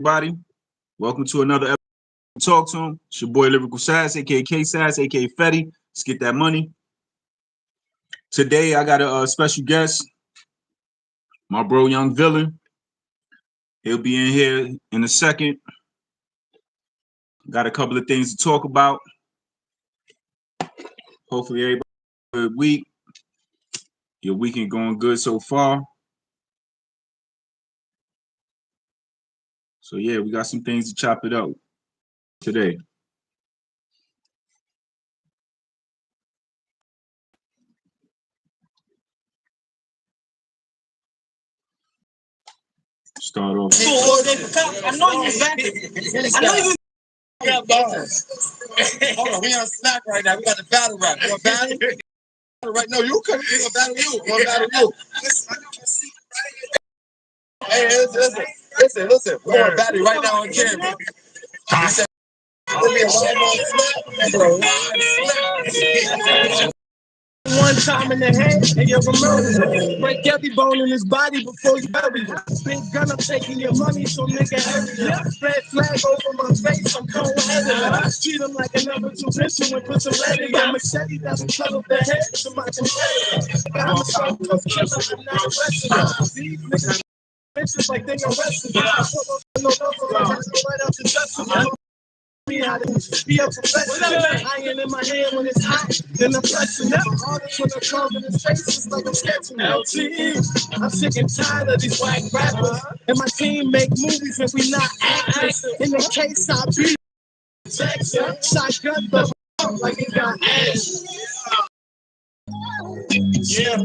everybody. Welcome to another episode of Talk to Him. It's your boy Lyrical Sass, aka K Sass, aka Fetty. Let's get that money. Today I got a special guest, my bro Young Villen. He'll be in here in a second. Got a couple of things to talk about. Hopefully everybody had a good week. Your weekend going good so far. So yeah, we got some things to chop it up today. Start off. I know you back. I know you got bars. Hold on, we on snack right now. We got the battle rap. You want battle? Right now, you come. We gonna battle you. We gonna battle you. Hey, listen. We're gonna battle you right now on camera. You said, "Give me a live on snap." One time in the head, and you're removed. Break every bone in his body before you bury him. Big gun, I'm taking your money, so nigga hurry up. Red flag over my face, I'm cold headed. Treat him like another two bitches and put some lead in your machete that's in trouble the head to my competitor. I'm a strong tough killer, I'm not a wrestler. These niggas bitches like they arrested. No, right out the dust. Me how to be a professional. Iron in my hand when it's hot, then I'm pressing up. Artists when I'm carving his faces like I'm sketching LTE. I'm sick and tired of these white rappers. And my team make movies and we not actors. In the case I beat Jackson, shotgun the like it got ass. Yeah.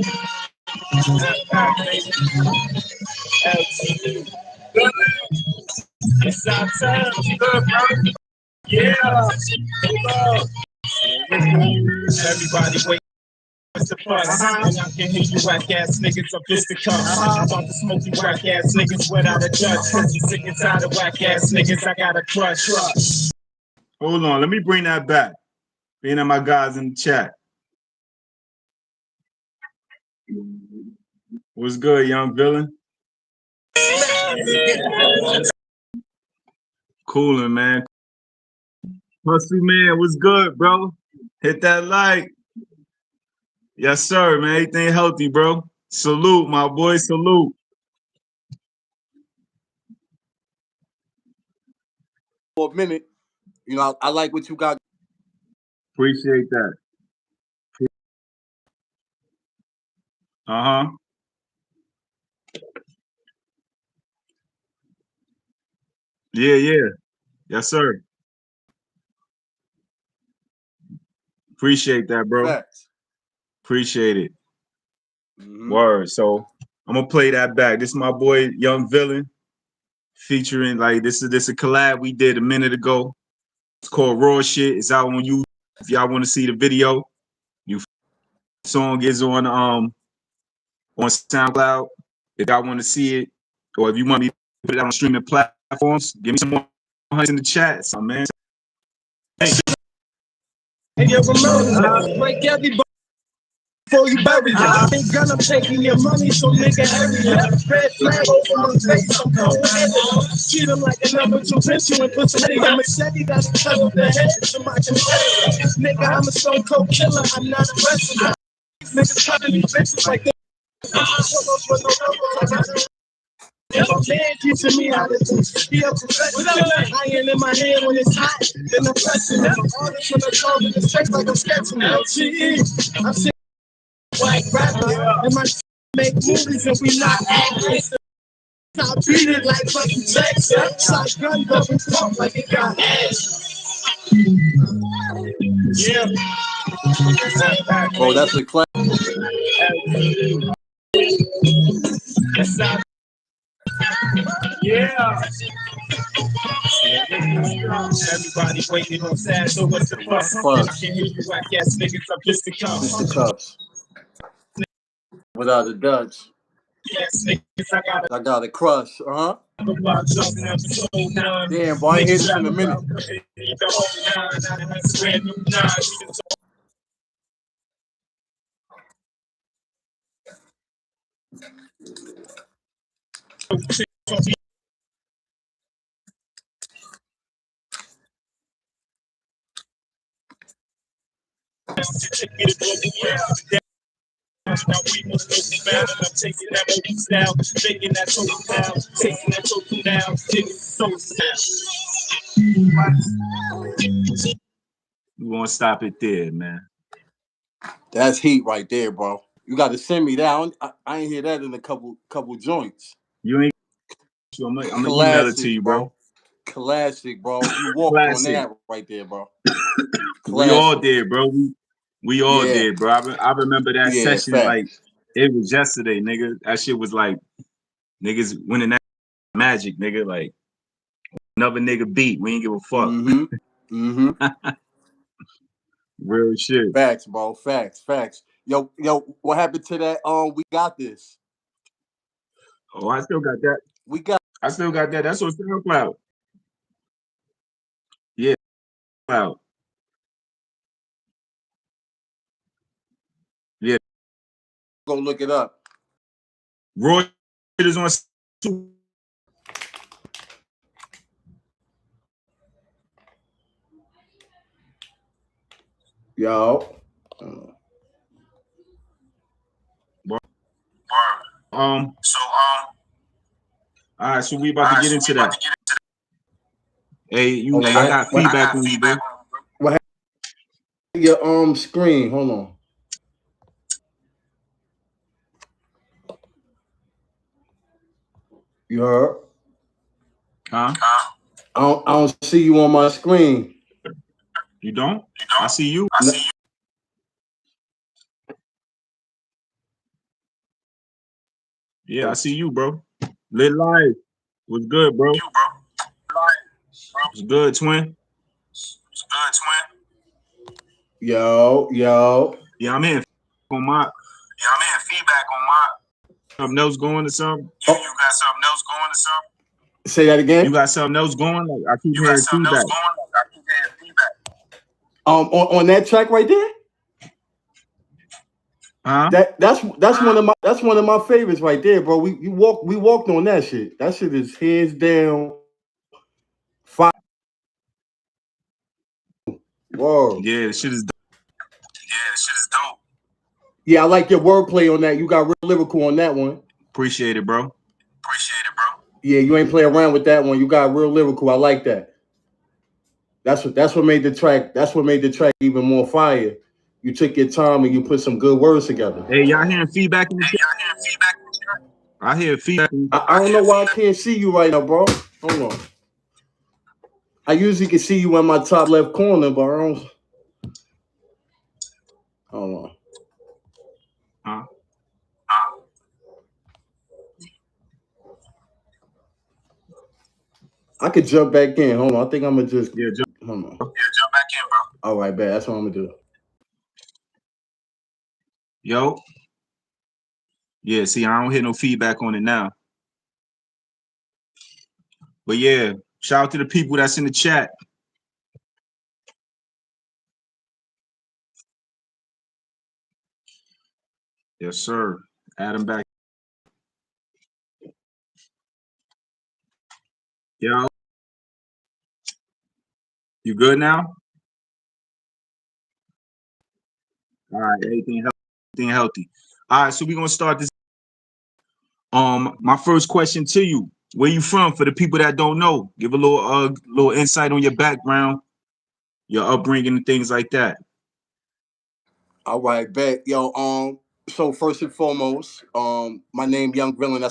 LTE. It's our time. Yeah. Everybody wait. What's the fuss? And I can hear you whack ass niggas up fist the cup. I'm about to smoke you whack ass niggas without a judge. Cause you sick and tired of whack ass niggas, I got a crush. Hold on, let me bring that back. Being at my guys in the chat. What's good, Young Villen? Coolin', man. Pussy man, what's good, bro? Hit that like. Yes, sir, man. Everything healthy, bro. Salute, my boy. Salute. For a minute, you know, I like what you got. Appreciate that. Uh-huh. Yeah. Yes, sir. Appreciate that, bro. Facts. Appreciate it. Word. So I'm gonna play that back. This is my boy Young Villen featuring like this is a collab we did a minute ago. It's called Raw Shit. It's out on YouTube. If y'all want to see the video, you song is on SoundCloud. If y'all want to see it, or if you want me to put it on streaming platforms, give me some more in the chat, so man. Hey. And you're removed. Break everybody before you bury it. Big gun, I'm taking your money, so nigga hurry up. Red flag over my face, I'm cold headed. Treat him like another two bitches and put some head in your machete that's in trouble the head to my competitor. Nigga, I'm a stone cold killer, I'm not a wrestler. These niggas cutting these bitches like they man teaching me how to be a professional. Iron in my hand when it's hot, then I'm pressing up. Artists when I'm talking the face like I'm sketching LTE. I'm sick of white rappers and my make movies and we not actors. I beat it like fucking Jackson. Shotgun double pump like it got ass. Yeah. Oh, that's a clap. Yeah. Everybody waiting on sad, so what's the fuss? I can hear you whack ass niggas up just the cuffs. Without a Dutch. Yes, niggas, I got a crush, Damn, boy, I ain't hear this in a minute. We won't stop it there, man. That's heat right there, bro. You got to send me that. I ain't hear that in a couple joints. You ain't. I'm gonna email it to you, bro. Classic, bro. You walked on that right there, bro. We all did, bro. We all did, bro. I remember that session like it was yesterday, nigga. That shit was like niggas winning that Magic, nigga. Like another nigga beat. We ain't give a fuck. Real shit. Facts, bro. Facts. Yo, what happened to that? We got this. Oh, I still got that. I still got that. That's on SoundCloud. Yeah, SoundCloud. Yeah. Go look it up. Roy is on. Yo. All right, so we about to get into that. Hey, I got feedback on you, bro. What happened to your screen? Hold on. You heard? Huh? I don't see you on my screen. You don't? I see you. Yeah, I see you, bro. Lit live. What's good, bro? What's good, twin? Yo. Yeah, I'm in on my. Something else going or something? You got something else going or something? Say that again. You got something else going? Like I keep hearing feedback. On that track right there. Huh? That's one of my favorites right there, bro. We walked on that shit. That shit is hands down fire. Whoa. Yeah, the shit is dope. Yeah, I like your wordplay on that. You got real lyrical on that one. Appreciate it, bro. Yeah, you ain't play around with that one. You got real lyrical. I like that. That's what made the track. That's what made the track even more fire. You took your time and you put some good words together. Hey, y'all hearing feedback in the chat? I hear feedback. I don't know why I can't see you right now, bro. Hold on. I usually can see you in my top left corner, but I don't. Hold on. Huh? I could jump back in. Hold on. I think I'm gonna just jump. Hold on. Jump back in, bro. All right, bad. That's what I'm gonna do. Yo. Yeah, see, I don't hear no feedback on it now. But yeah, shout out to the people that's in the chat. Yes, sir. Add them back. Yo. You good now? All right, everything healthy. All right, so we're gonna start this. My first question to you: where you from? For the people that don't know, give a little insight on your background, your upbringing, and things like that. All right, bet. Yo, so first and foremost, my name Young Villen.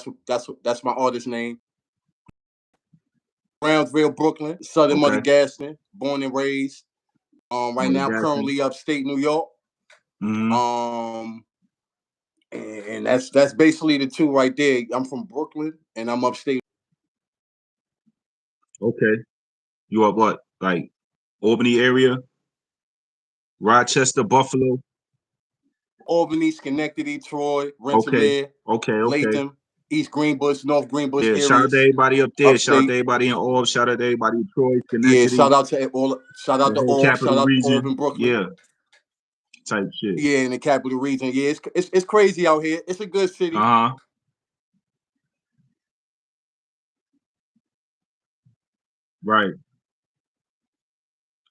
That's my artist name. Brownsville, Brooklyn, Southern Mother Gaston, born and raised. Right now, currently upstate New York. Mm-hmm. And that's basically the two right there. I'm from Brooklyn and I'm upstate. Okay. You up what? Like Albany area? Rochester, Buffalo? Albany, Schenectady, Troy, Rensselaer, Okay. Latham, East Greenbush, North Greenbush areas. Shout out to everybody up there. Upstate. Shout out to everybody in Orb. Shout out to everybody in Troy, Schenectady. Yeah, shout out to Orb, shout out to Orb in Brooklyn. Yeah. Type shit. Yeah, in the capital region. Yeah, it's crazy out here. It's a good city. Right.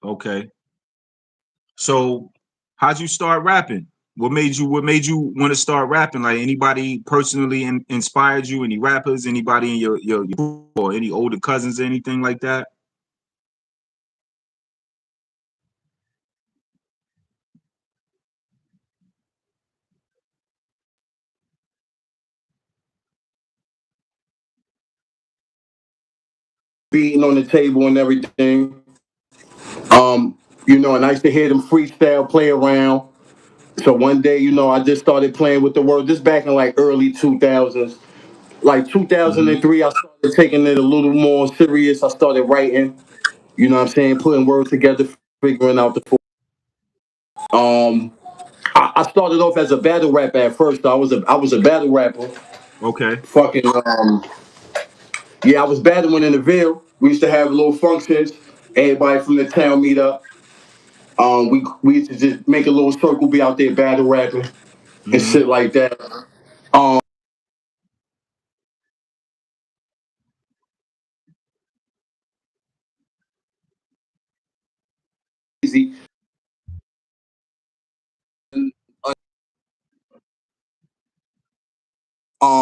Okay. So how'd you start rapping? What made you want to start rapping? Like anybody personally inspired you? Any rappers? Anybody in your or any older cousins or anything like that? Beating on the table and everything. And I used to hear them freestyle play around. So one day, I just started playing with the word. This back in like early 2000s. Like Mm-hmm. 2003, I started taking it a little more serious. I started writing, what I'm saying, putting words together, figuring out the um I started off as a battle rapper at first. I was a battle rapper. Okay. Fucking yeah, I was battling in the Ville. We used to have little functions. Everybody from the town meet up. We used to just make a little circle, be out there battle rapping and Mm-hmm. shit like that. Um, easy.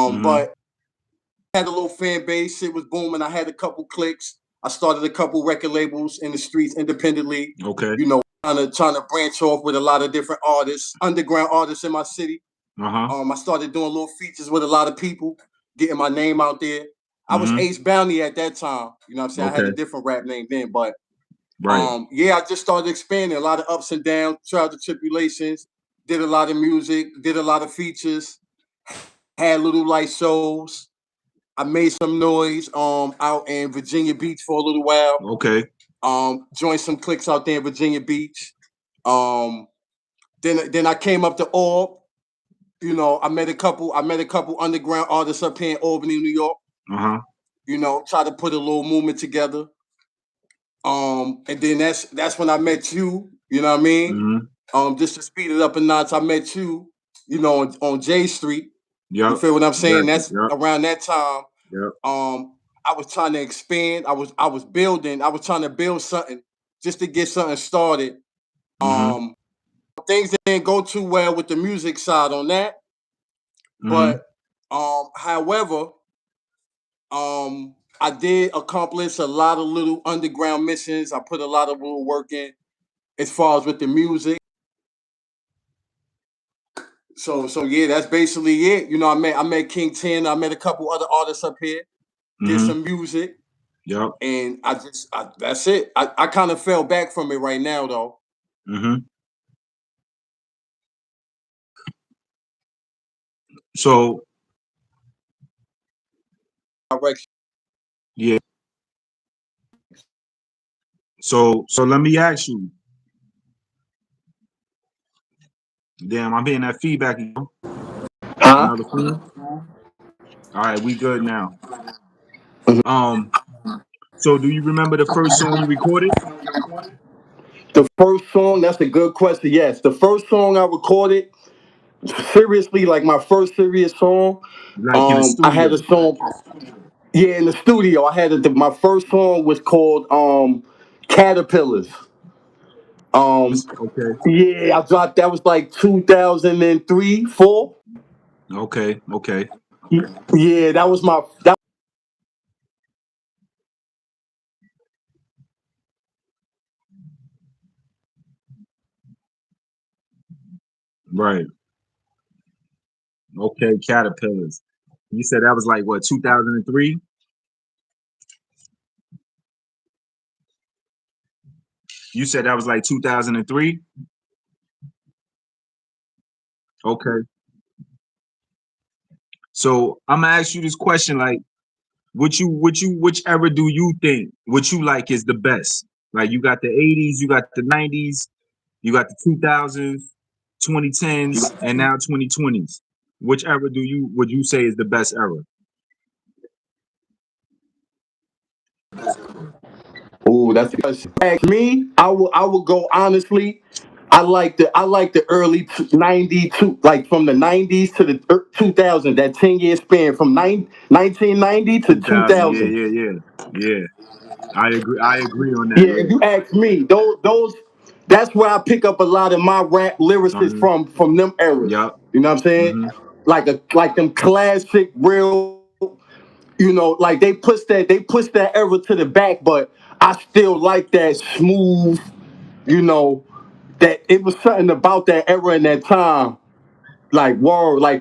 Mm-hmm. But I had a little fan base. Shit was booming. I had a couple clicks. I started a couple record labels in the streets independently. Okay. Trying to branch off with a lot of different artists, underground artists in my city. Uh-huh. I started doing little features with a lot of people, getting my name out there. I was Mm-hmm. Ace Bounty at that time. You know what I'm saying? I had a Okay. different rap name then, but Right. yeah, I just started expanding. A lot of ups and downs, trials and tribulations. Did a lot of music, did a lot of features, had little light shows. I made some noise out in Virginia Beach for a little while. Okay. Joined some cliques out there in Virginia Beach. Um, then I came up to Orb. I met a couple underground artists up here in Albany, New York. Uh-huh. Try to put a little movement together. And then that's when I met you. You know what I mean? Mm-hmm. Just to speed it up a notch, I met you. On J Street. You Yep. feel what I'm saying? Exactly. That's Yep. around that time. Yep. I was trying to expand. I was building. I was trying to build something just to get something started. Mm-hmm. Things didn't go too well with the music side on that, Mm-hmm. but however, I did accomplish a lot of little underground missions. I put a lot of little work in as far as with the music. So yeah, that's basically it. I met King 10. I met a couple other artists up here. Did Mm-hmm. some music, Yep. and that's it. I kind of fell back from it right now though. Mm-hmm. So Direction. yeah. So let me ask you. Damn, I'm getting that feedback. Huh? Another phone. All right, we good now. Um. So do you remember the first song you recorded? The first song, that's a good question. Yes, the first song I recorded, seriously, like my first serious song, Like in the I had studio? a song, yeah, in the studio. I had my first song was called Caterpillars. Okay. Yeah, I dropped that was like 2003, 4. Okay. Okay. Yeah, that was Right. Okay. Caterpillars. You said that was like what 2003? You said that was like 2003? Okay. So I'm gonna ask you this question: like, which era do you think what you like is the best? Like, you got the '80s, you got the '90s, you got the 2000s, 2010s, and now 2020s. Which era would you say is the best era? Oh, that's ask me. I would go honestly. I like the early 92, like from the 90s to the 2000, that 10-year span from 1990 to 2000. Yeah, 2000. yeah, yeah, yeah. I agree. I agree on that. Yeah, if Yeah. you ask me, those That's where I pick up a lot of my rap lyricists Uh-huh. from them eras. Yup. You know what I'm saying? Mm-hmm. Like them classic real, like they push that era to the back, but I still like that smooth, you know, that it was something about that era and that time, like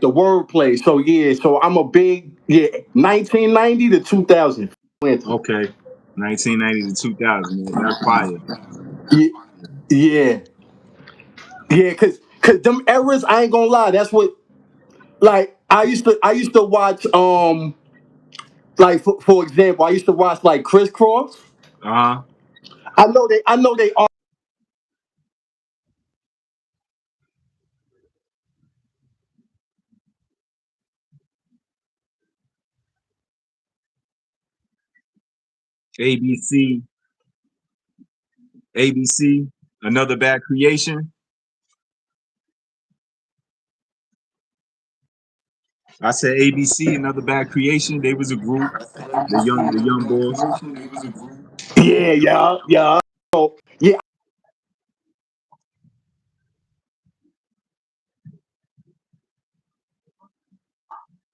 the wordplay. So yeah, so I'm a big 1990 to 2000. Okay. 1990 to 2000. That's fire. Yeah, yeah, yeah. Cause them eras, I ain't gonna lie. That's what like I used to watch like for example, I used to watch like Crisscross. Uh-huh. I know they are. ABC. ABC. Another Bad Creation. I said ABC. Another Bad Creation. They was a group. The young boys. Yeah, yeah, yeah. So yeah,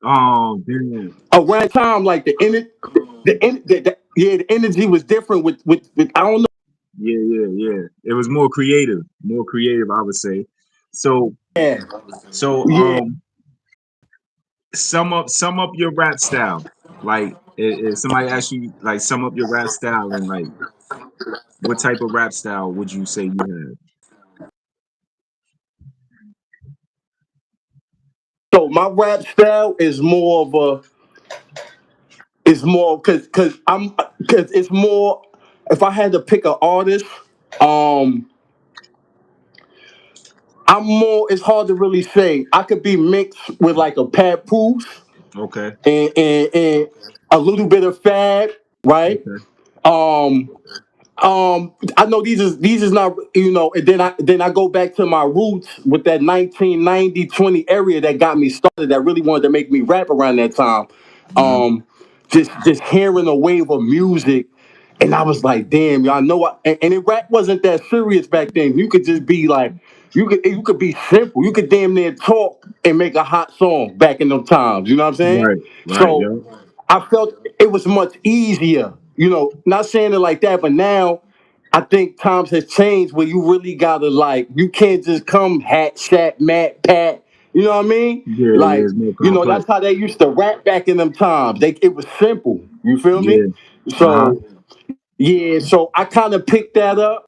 Oh damn. around time like the energy was different with I don't know. Yeah, yeah, yeah. It was more creative. More creative, I would say. So Yeah, so yeah. sum up your rap style. Like if somebody asks you like sum up your rap style and like what type of rap style would you say you have? So my rap style is more of a is more because it's more. If I had to pick an artist, um, I'm more. It's hard to really say. I could be mixed with like a Pat Poose Okay. and a little bit of Fab, right? Okay. Um, I know these is not, and then I go back to my roots with that 1990-20 area that got me started, that really wanted to make me rap around that time. Hmm. Just hearing a wave of music, and I was like, damn, y'all know what? And it rap wasn't that serious back then. You could just be like, you could be simple. You could damn near talk and make a hot song back in those times. You know what I'm saying? Right. Right. So Yeah. I felt it was much easier. Not saying it like that, but now I think times has changed where you really gotta like you can't just come hat, shat, mat, pat. You know what I mean? Yeah. Yeah. Like, It's more complex. that's how they used to rap back in them times. It was simple. You feel me? Yeah. Uh huh. So yeah, so I kind of picked that up.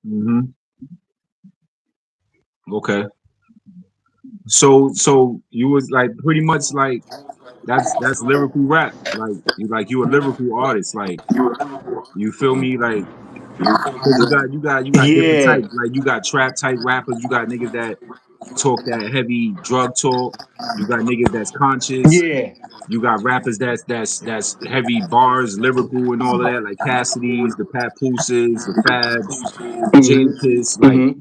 Hmm. Okay. So you was like pretty much like that's lyrical rap. Like you a lyrical artist. Like you feel me? Like because you got different Yeah, types. Like you got trap type rappers. You got niggas that talk that heavy drug talk. You got niggas that's conscious. yeah. You got rappers that's heavy bars, lyrical and all of that, like Cassidy's, the Papooses, the Fabs, Jadakiss. Like Mm-hmm.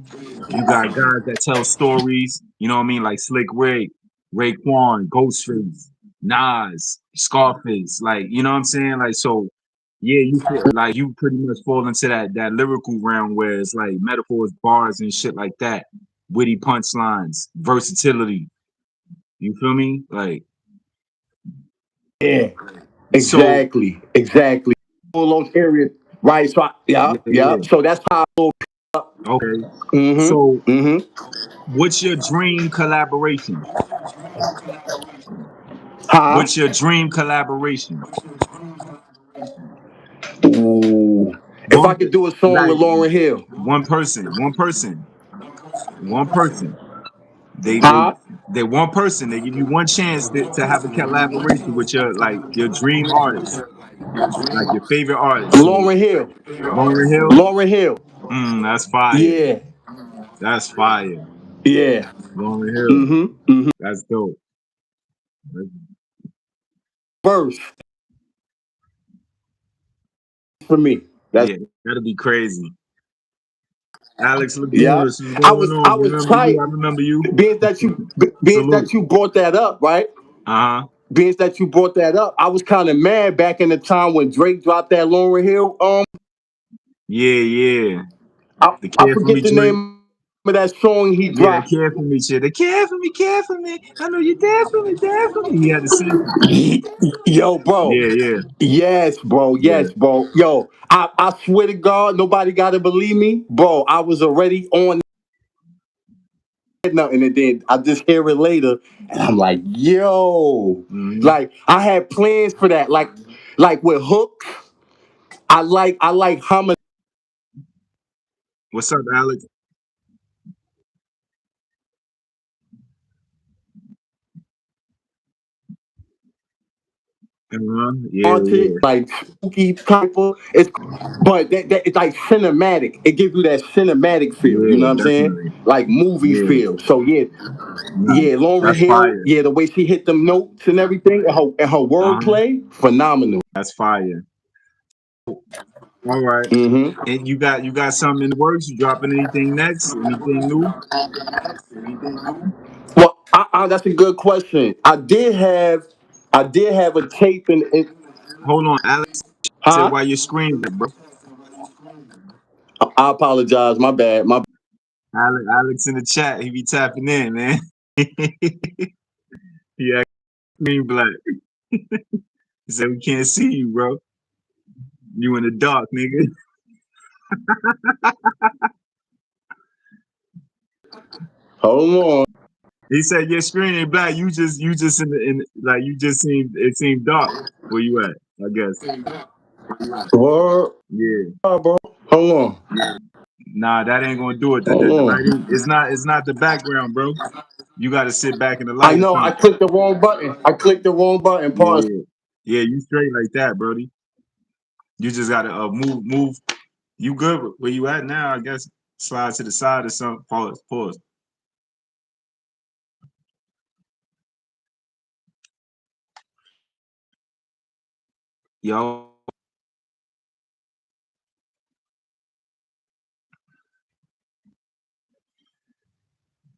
you got guys that tell stories. You know what I mean? Like Slick Rick, Raekwon, Ghostface, Nas, Scarface. Like you know what I'm saying? Like so. Yeah, like you pretty much fall into that lyrical realm where it's like metaphors, bars, and shit like that, witty punchlines, versatility. You feel me? Like Yeah, so. exactly. All those areas, right? So yeah, Yeah, yeah. yeah. So that's how. Okay. So, Mm-hmm. Mm-hmm. what's your dream collaboration? Huh? What's your dream collaboration? Ooh. If One, I could do a song like with Lauren Hill. one person. They they Huh? they one person. They give you one chance to have a collaboration with your dream artist, like your favorite artist. So Lauren Hill. Lauren Hill, Lauren Hill. that's fire. Yeah. That's fire. Yeah. Lauren Hill, Mm-hmm. Mm-hmm. that's dope. That's- Verse for me. That's yeah, that'll be crazy. Alex Yeah, Lagunas, what's I going was on? I was Remember you? tight. I remember you. Being that you being Salute. that you brought that up, right? Uh huh. Being that you brought that up, I was kind of mad back in the time when Drake dropped that Lauryn Hill. Yeah, yeah. The I Care for Me forget the joint. name of that song he Yeah, that dropped. Care for Me shit. They care for me, care for me. I know you there for me, there for me. He had the sample. Yo, bro. Yeah, yeah, Yes, bro. yeah. Yes, bro. Yo, I swear to God, nobody gotta believe me, bro. I was already on nothing, and then I just hear it later, and I'm like, yo, Mm-hmm. like I had plans for that, like with Hook. I like humming What's up, Alex? Uh-huh. Yeah, haunted, yeah, like spooky type of. But that it's like cinematic. It gives you that cinematic feel. You yeah, know what I'm saying? definitely. Like movie Yeah, feel. So yeah, nah, yeah, Lauryn that's Hill, fire. yeah, the way she hit them notes and everything, and her Uh-huh. wordplay, phenomenal. That's fire. All right. Mm-hmm. And you got something in the works? You dropping anything next? Anything new? Well, that's a good question. I did have a tape in Hold on, Alex said huh? why your screen back, bro. I apologize. My bad. My Alex in the chat, he be tapping in, man. Yeah, screen black. He said we can't see you, bro. You in the dark, nigga. hold on. He said your screen ain't black. You just in like you just seemed dark where you at, I guess. Word, Yeah. bro. Hold on. Nah, that ain't gonna do it. The Hold on. lighting is not the background, bro. You gotta sit back in the I light or know I something. clicked the wrong button. I clicked the wrong button. Yeah, Pause. yeah. Yeah, you straight like that, Brody. You just gotta move. You good where you at now, I guess. Slide to the side or something. Pause. Yo,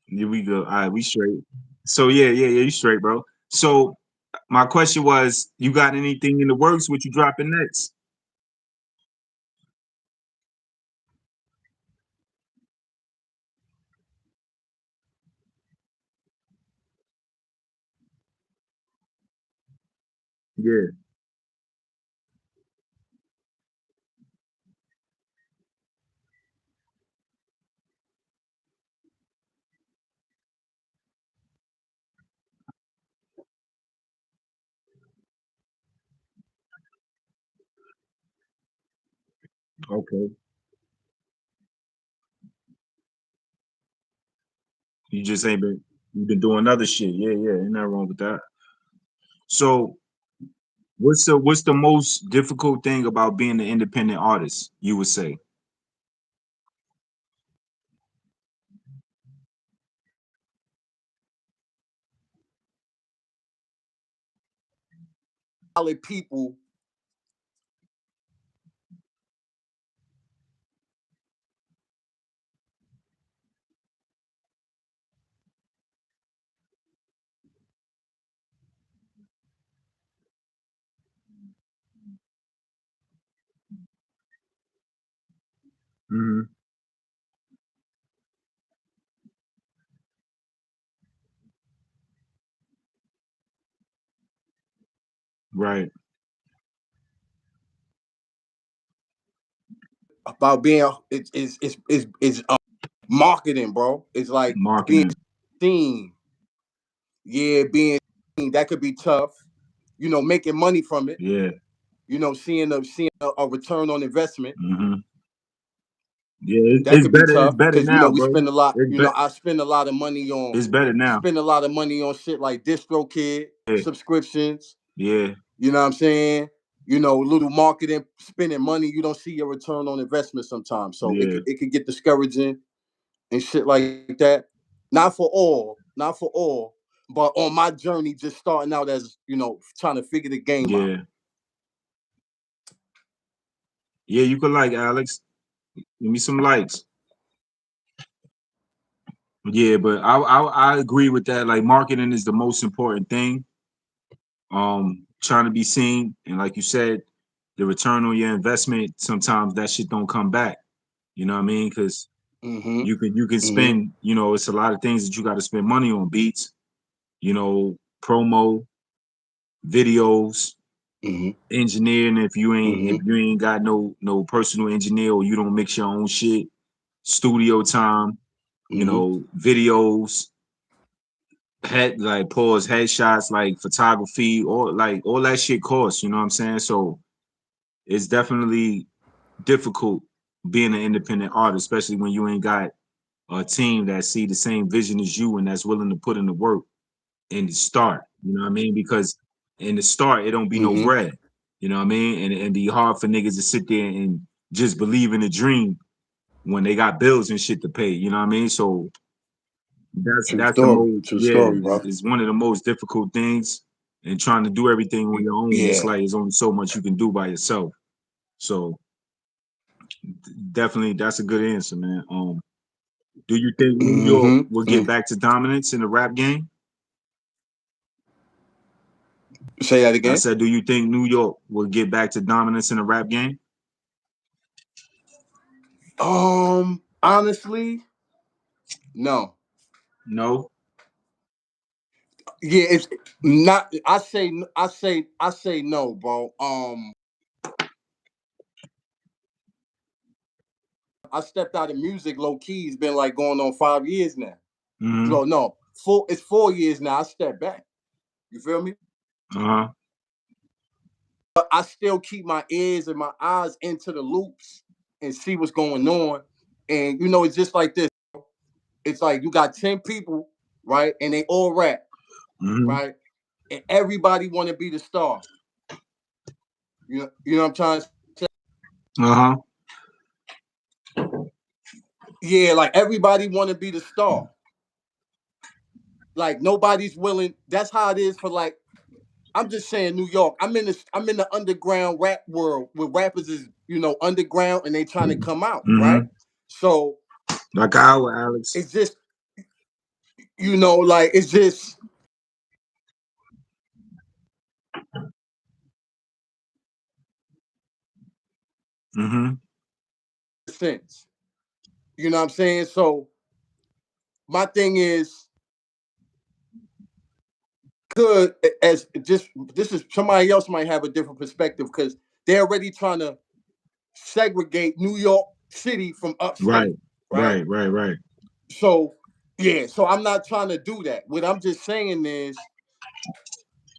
here we go. All right, we straight. So yeah, you straight, bro. So my question was, you got anything in the works? What you dropping next? Yeah, okay. You just ain't been you've been doing other shit. Yeah, yeah, ain't nothing wrong with that. So what's the most difficult thing about being an independent artist, you would say? Solid people. Hmm. Right. About being it's marketing, bro. It's like being Marketing. seen. Yeah, being seen. That could be tough. Making money from it. Yeah. Seeing a return on investment. Hmm. Yeah, That it's could be better. It's tough better because now, we bro. spend a lot. It's be, I spend a lot of money on it's better now. shit like DistroKid Yeah. subscriptions. Yeah. You know what I'm saying? Little marketing, spending money. You don't see your return on investment sometimes, so it Yeah. could get discouraging and shit like that. Not for all, but on my journey, just starting out as trying to figure the game out. Yeah. Yeah, you could like Alex. Give me some likes. Yeah, but I agree with that. Like marketing is the most important thing. Trying to be seen, and like you said, the return on your investment, sometimes that shit don't come back. You know what I mean? Because Mm-hmm. you can Mm-hmm. spend, it's a lot of things that you got to spend money on, beats, promo, videos, Mm-hmm. engineering. Mm-hmm. If you ain't got no personal engineer, or you don't mix your own shit, studio time, Mm-hmm. videos, pause, headshots, like photography, or like all that shit costs. You know what I'm saying? So it's definitely difficult being an independent artist, especially when you ain't got a team that see the same vision as you and that's willing to put in the work in the start. You know what I mean? Because in the start, it don't be no Mm-hmm. bread. You know what I mean? And be hard for niggas to sit there and just believe in a dream when they got bills and shit to pay. You know what I mean? So True that's the story. most, True yeah, story, bro. it's one of the most difficult things. And trying to do everything on your own, it's Yeah. like there's only so much you can do by yourself. So definitely, that's a good answer, man. Do you think New York Mm-hmm. will get back to dominance in the rap game? Say that I again. said, do you think New York will get back to dominance in the rap game? Honestly, no. No. Yeah, it's not. I say no, bro. I stepped out of music low key. It's been like going on 5 years now. Mm-hmm. So no, it's 4 years now. I stepped back. You feel me? Uh-huh. But I still keep my ears and my eyes into the loops and see what's going on. And it's just like this. It's like you got 10 people, right? And they all rap, Mm-hmm. right? And everybody want to be the star. You know what I'm trying to say? Uh-huh. Yeah, like everybody want to be the star. Like nobody's willing. That's how it is for like. I'm just saying New York. I'm in the underground rap world where rappers is underground and they trying to come out, right? Mm-hmm. So Like our Alex. it's just like it's just Mm-hmm. sense. You know what I'm saying? So my thing is good as just this is somebody else might have a different perspective because they're already trying to segregate New York City from Right. upstate, right? Right. Right. Right. So yeah, so I'm not trying to do that. What I'm just saying is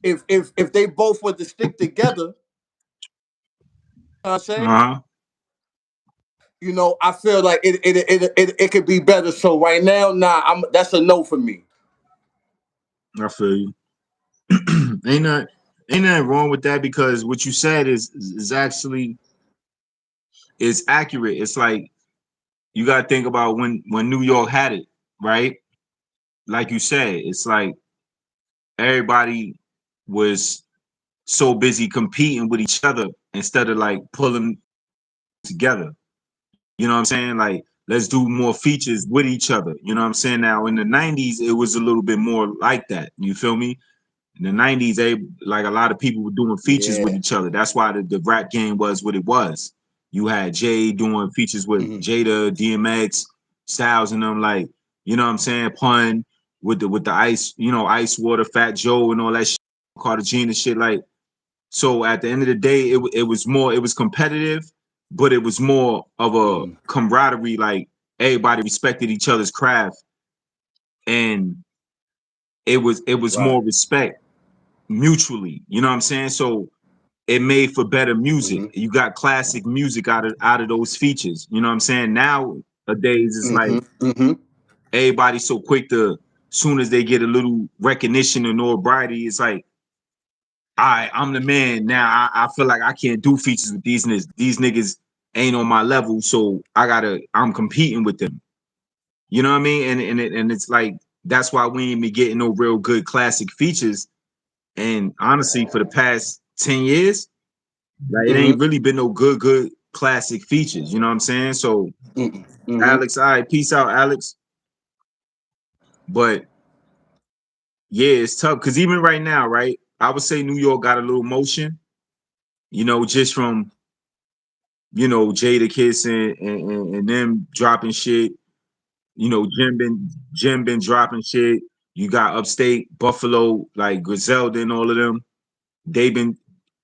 if they both were to stick together, I say, Uh-huh. I feel like it could be better. So right now, nah, that's a no for me. I feel you. ain't not ain't nothing wrong with that because what you said is actually is accurate. It's like you gotta think about when New York had it, right? Like you said, it's like everybody was so busy competing with each other instead of like pulling together. You know what I'm saying? Like, let's do more features with each other. You know what I'm saying? Now, in the 90s, it was a little bit more like that. You feel me? In the 90s, like a lot of people were doing features with Yeah. each other. That's why the rap game was what it was. You had Jay doing features with Mm-hmm. Jada, DMX, Styles, and them, like, you know what I'm saying? Pun with the ice, Ice Water, Fat Joe, and all that shit, Cartagena shit. Like, so at the end of the day, it was competitive, but it was more of a Mm-hmm. camaraderie. Like everybody respected each other's craft, and it was Right. more respect mutually. You know what I'm saying? So it made for better music. Mm-hmm. You got classic music out of those features. You know what I'm saying? Nowadays, it's like Mm-hmm. Mm-hmm. everybody's so quick to, soon as they get a little recognition or notoriety, it's like, I'm the man now. I feel like I can't do features with these niggas. These niggas ain't on my level, so I'm competing with them. You know what I mean? And it's like that's why we ain't been getting no real good classic features. And honestly, for the past 10 years, like it ain't Mm-hmm. really been no good classic features. You know what I'm saying? So Mm-hmm. Mm-hmm. Alex, all right, peace out, Alex. But yeah, it's tough because even right now, right? I would say New York got a little motion, just from Jadakiss and them dropping shit. Jim been dropping shit. You got upstate Buffalo, like Griselda and all of them. They've been,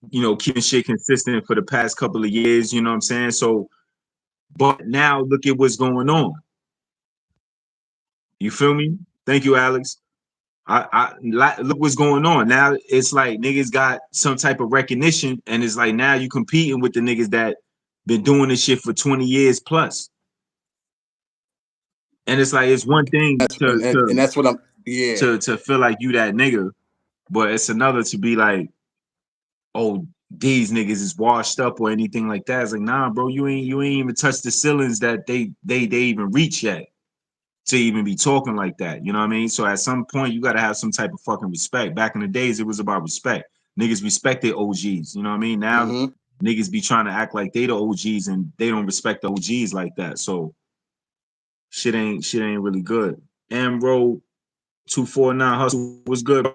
keeping shit consistent for the past couple of years. You know what I'm saying? So, but now look at what's going on. You feel me? Thank you, Alex. Look what's going on now. It's like niggas got some type of recognition, and it's like now you competing with the niggas that been doing this shit for 20 years plus. And it's like it's one thing and that's what I'm. Yeah. To feel like you that nigga, but it's another to be like, oh, these niggas is washed up or anything like that. It's like, nah, bro, you ain't even touched the ceilings that they even reach yet to even be talking like that. You know what I mean? So at some point you gotta have some type of fucking respect. Back in the days, it was about respect. Niggas respected OGs. You know what I mean? Now niggas be trying to act like they the OGs and they don't respect the OGs like that. So shit ain't really good. Amro 249 Hustle was good.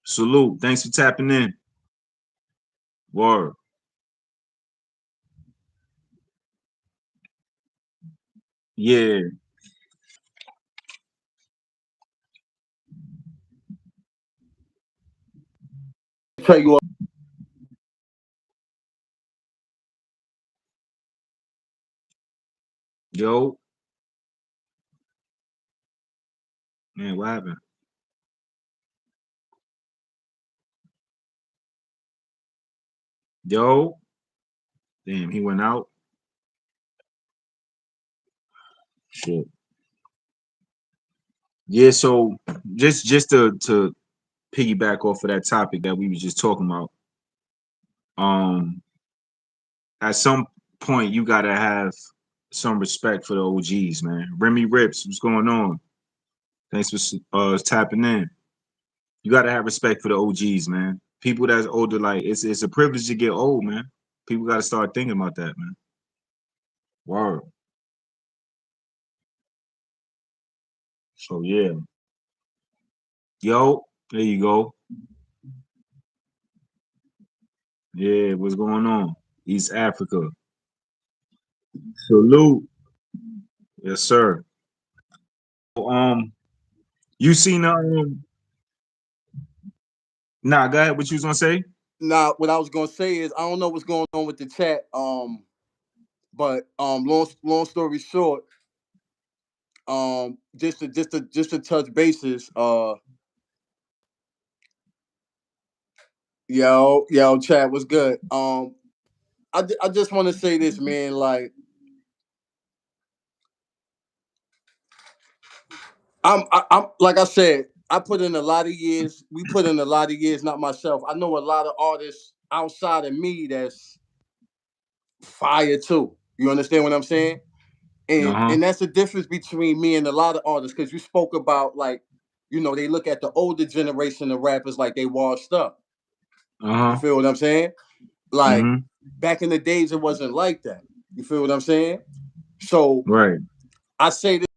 Salute. Thanks for tapping in. Word. Yeah. Tell you what. Yo. Man, what happened? Yo. Damn, he went out. Shit. Yeah, so just to piggyback off of that topic that we was just talking about. At some point you gotta have some respect for the OGs, man. Remy Rips, what's going on? Thanks for tapping in. You gotta have respect for the OGs, man. People that's older, like it's a privilege to get old, man. People gotta start thinking about that, man. Word. So yeah. Yo, there you go. Yeah, what's going on? East Africa. Salute. Yes, sir. You seen nah, go ahead. What you was gonna say? Now, what I was gonna say is I don't know what's going on with the chat. But long story short, just to touch bases. Yo, chat was good. I just want to say this, man. Like, I'm like I said, I put in a lot of years. We put in a lot of years, not myself. I know a lot of artists outside of me that's fire too. You understand what I'm saying? And that's the difference between me and a lot of artists, because you spoke about, like, they look at the older generation of rappers like they washed up. You feel what I'm saying? Like, back in the days, it wasn't like that. You feel what I'm saying? So right. I say this.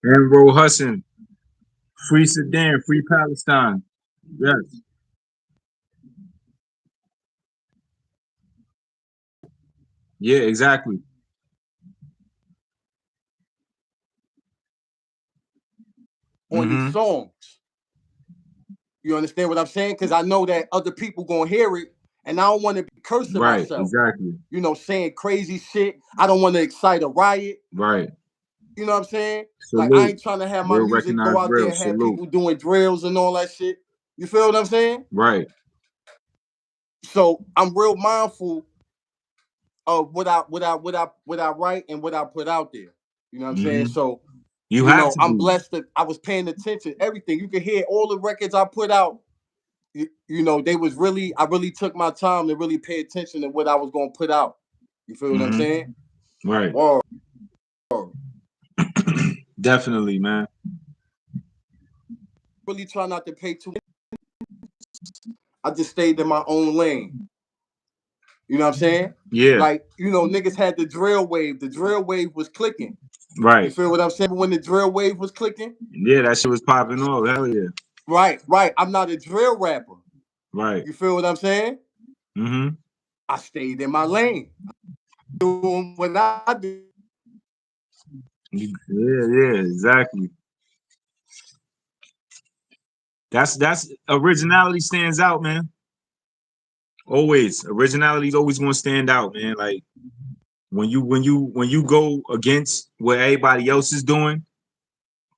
Amro Hassan, free Sudan, free Palestine. Yes. Yeah, exactly. On these songs. You understand what I'm saying? Because I know that other people gonna hear it, and I don't want to be cursing Right, myself. exactly. Saying crazy shit. I don't want to excite a riot. Right. You know what I'm saying? Salute. Like, I ain't trying to have my Real music go recognized out real. there and have Salute. people doing drills and all that shit. You feel what I'm saying? Right. So I'm real mindful of what I write and what I put out there. You know what I'm saying? So you have to I'm be. blessed that I was paying attention. Everything you can hear, all the records I put out. They was really. I really took my time to really pay attention to what I was gonna put out. You feel what I'm saying? Right. Whoa. Definitely, man. Really try not to pay too. I just stayed in my own lane. You know what I'm saying? Yeah. Like, niggas had the drill wave. The drill wave was clicking. Right. You feel what I'm saying? When the drill wave was clicking? Yeah, that shit was popping off. Hell yeah. Right. I'm not a drill rapper. Right. You feel what I'm saying? Mm-hmm. I stayed in my lane. Doing what I do. Yeah, exactly. That's originality stands out, man. Always. Originality is always gonna stand out, man. Like when you go against what everybody else is doing,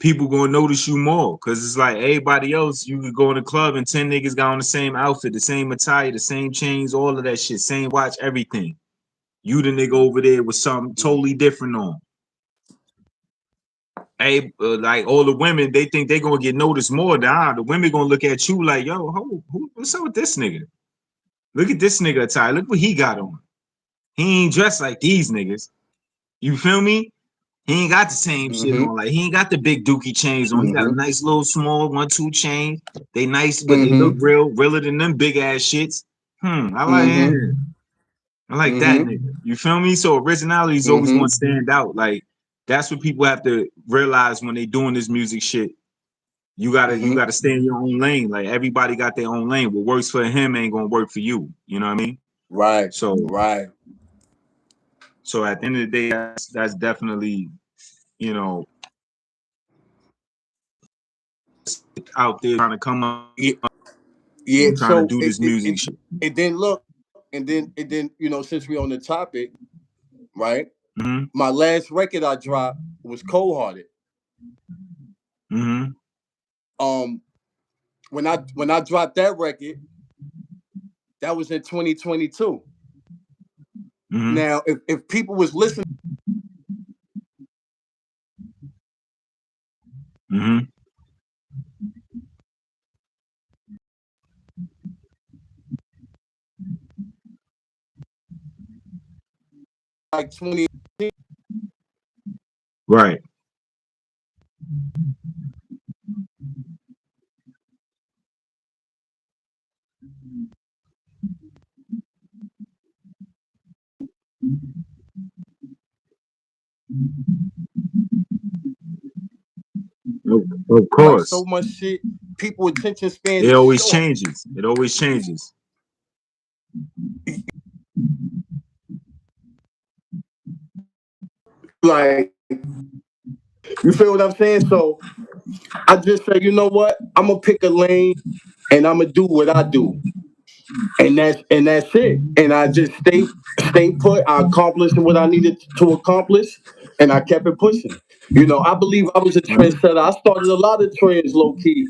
people gonna notice you more. Cause it's like everybody else, you could go in the club and 10 niggas got on the same outfit, the same attire, the same chains, all of that shit, same watch, everything. You the nigga over there with something totally different on. Hey, like all the women, they think they gonna get noticed more. The women gonna look at you like, yo, what's up with this nigga? Look at this nigga attire. Look what he got on. He ain't dressed like these niggas. You feel me? He ain't got the same shit on. Like he ain't got the big dookie chains on. He got a nice little small 1-2 chain. They nice, but they look realer than them big ass shits. I like that nigga. You feel me? So originality is always gonna stand out. Like that's what people have to realize when they doing this music shit. You gotta stay in your own lane. Like everybody got their own lane. What works for him ain't gonna work for you. You know what I mean? Right. So right. So at the end of the day, that's definitely, out there trying to come up, trying to do this music shit. And then look, and then since we on the topic, right? Mm-hmm. My last record I dropped was Cold Hearted. Mm-hmm. When I dropped that record, that was in 2022. Mm-hmm. Now, if people was listening, mm-hmm. like 20, Right. Of like course. so much shit, people attention spans. It always changes. It always changes. Like, you feel what I'm saying? So I just say, you know what? I'm gonna pick a lane and I'm gonna do what I do. And that's it. And I just stay put. I accomplished what I needed to accomplish, and I kept it pushing. I believe I was a trendsetter. I started a lot of trends low key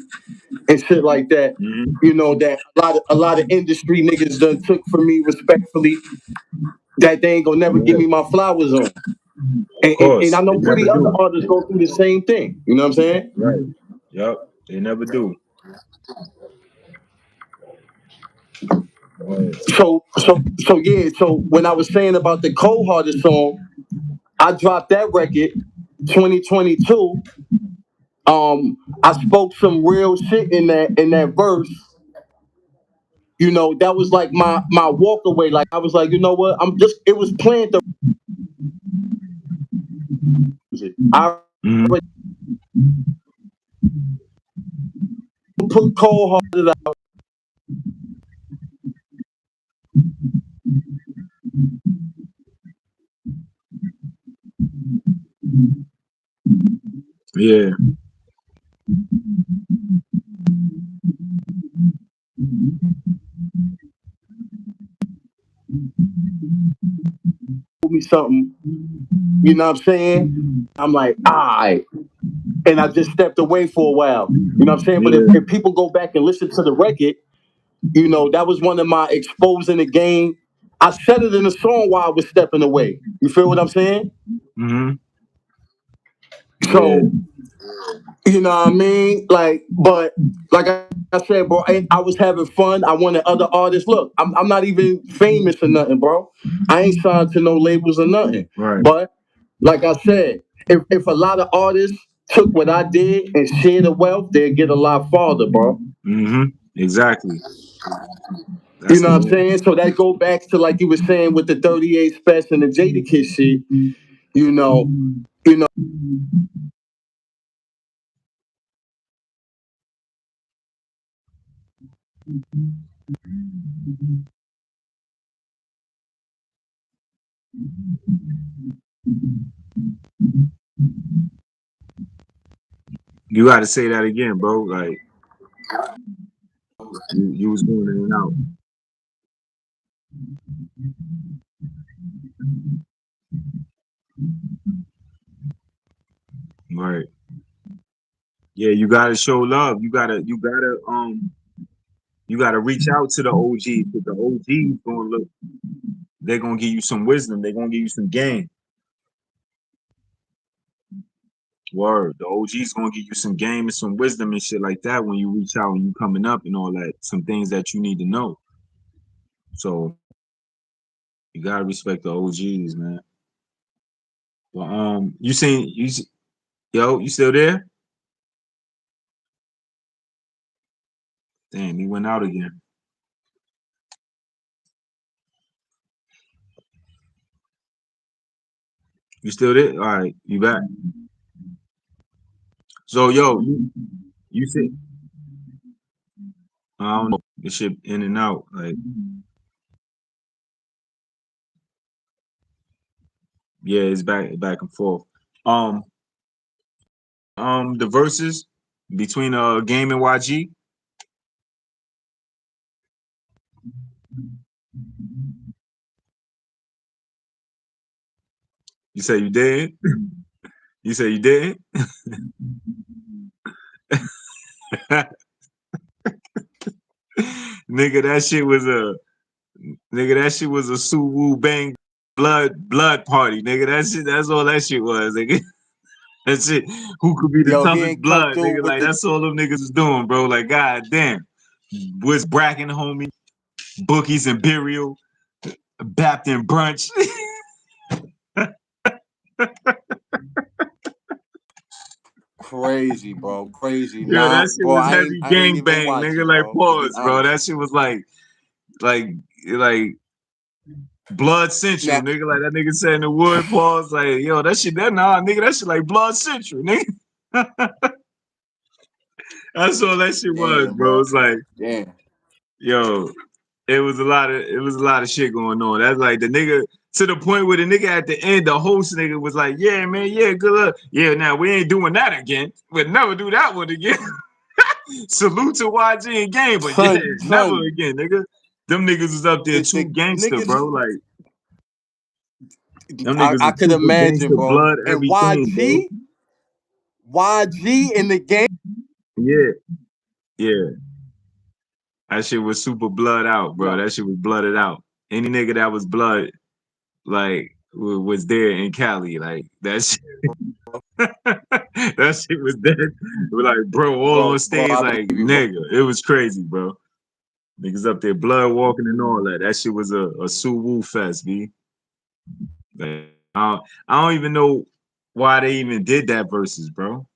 and shit like that. Mm-hmm. That a lot of industry niggas done took from me respectfully. That they ain't gonna never give me my flowers on. Of course. And I know They never pretty other do. artists go through the same thing. You know what I'm saying? Right. Yep. They never do. So yeah. So when I was saying about the Cold Hearted song, I dropped that record 2022. I spoke some real shit in that verse. That was like my walk away. Like I was like, you know what? It was playing the music. I Mm-hmm. put Cold Hearted out. Yeah. Me something. You know what I'm saying? I'm like, all right. And I just stepped away for a while. You know what I'm saying? But if people go back and listen to the record, that was one of my exposing the game. I said it in the song while I was stepping away. You feel what I'm saying? Mm-hmm. So, you know what I mean? But like I said, bro, I was having fun. I wanted other artists. Look, I'm not even famous or nothing, bro. I ain't signed to no labels or nothing. Right. But like I said, if a lot of artists took what I did and shared the wealth, they'd get a lot farther, bro. Exactly. You That's know the what I'm whole. saying? So that go back to like you were saying with the 38 spesh and the Jadakiss shit. You know, You got to say that again, bro. Like you was going in and out. Right. Yeah, you gotta show love. You gotta reach out to the OGs because the OGs gonna look. They're gonna give you some wisdom. They're gonna give you some game. Word. The OG's gonna give you some game and some wisdom and shit like that when you reach out and you coming up and all that. Some things that you need to know. So you gotta respect the OGs, man. But you seen yo, you still there? Damn, he went out again. You still there? All right, you back. So yo, you said I don't know. This shit in and out. Like yeah, it's back and forth. Um the verses between Game and YG. You say you did? You say you did? Nigga, that shit was a Suwu Bang blood party, nigga. That shit, that's all that shit was, nigga. That shit, who could be the yo, he toughest ain't come blood, through nigga? with Like the that's all them niggas was doing, bro. Like, god damn. Was Bracken homie, Bookies and Burial, Bapt and Brunch. crazy, bro. Crazy. Yo, Nah, that shit bro. was I ain't heavy I ain't gang even bang, watch nigga. it, Like bro. To be pause, bro. honest. That shit was like Blood Central, Now, nigga. Like that nigga said in the wood pause, like, yo, that shit nigga, that shit like Blood Central, nigga. That's all that shit was, damn, bro. bro. It's like, Damn. yo, it was a lot of shit going on. That's like the nigga to the point where the nigga at the end, the host nigga was like, yeah, man, yeah, good luck. Yeah, now we ain't doing that again. We'll never do that one again. Salute to YG and Game, but yeah, never Son, again, nigga. Them niggas was up there too the gangster, niggas, bro. Like them niggas I was could super imagine, gangster, bro. blood, And everything, bro. YG in the game. Yeah, yeah. That shit was super blood out, bro. Yo, That shit was blooded out. Any nigga that was blood, like, was there in Cali. Like, that shit, that shit was dead. It was like, bro, all on bro, stage, I like, believe you, bro. nigga. It was crazy, bro. Niggas up there blood walking and all that. That shit was a Suwu fest, B. Like, I don't even know why they even did that versus, bro.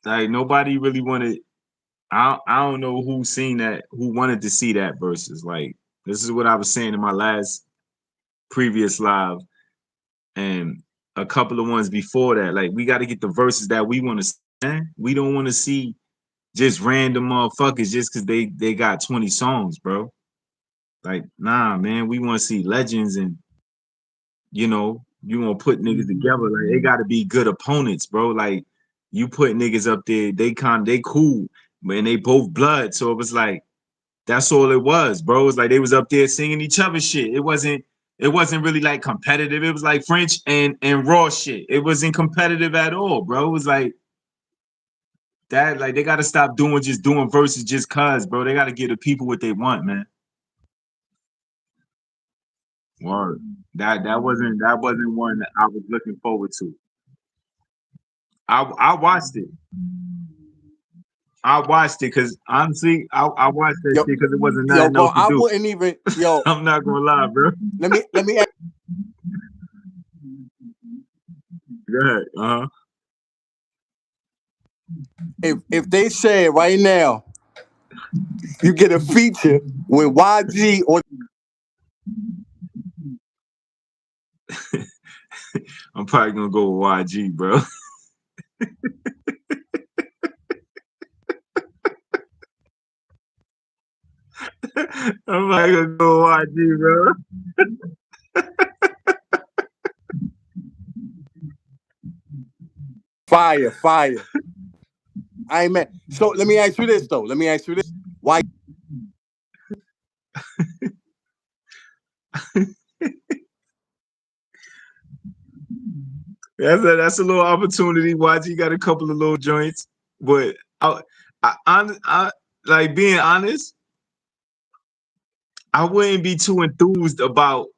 Like, nobody really wanted. I don't know who seen that, who wanted to see that versus. Like, this is what I was saying in my last previous live and a couple of ones before that. Like, we got to get the verses that we want to see. Man. We don't want to see just random motherfuckers just because they got 20 songs, bro. Like, nah, man, we want to see legends and you gonna put niggas together. Like, they got to be good opponents, bro. Like, you put niggas up there, they cool, man. They both blood, so it was like that's all it was, bro. It was like they was up there singing each other shit. It wasn't really like competitive. It was like French and raw shit. It wasn't competitive at all, bro. It was like that. Like they gotta stop doing verses just cause, bro. They gotta give the people what they want, man. Word. That wasn't one that I was looking forward to. I watched it. I watched it because honestly, I watched that Yo, shit because it wasn't yo, nothing bro, else to I do. wouldn't even. Yo, I'm not gonna lie, bro. let me Go ahead. Uh-huh. If they said right now you get a feature with YG or I'm probably gonna go with YG, bro. I'm probably gonna go with YG, bro. fire. I ain't mad. So let me ask you this though. Why That's a little opportunity. YG got a couple of little joints, but I like being honest. I wouldn't be too enthused about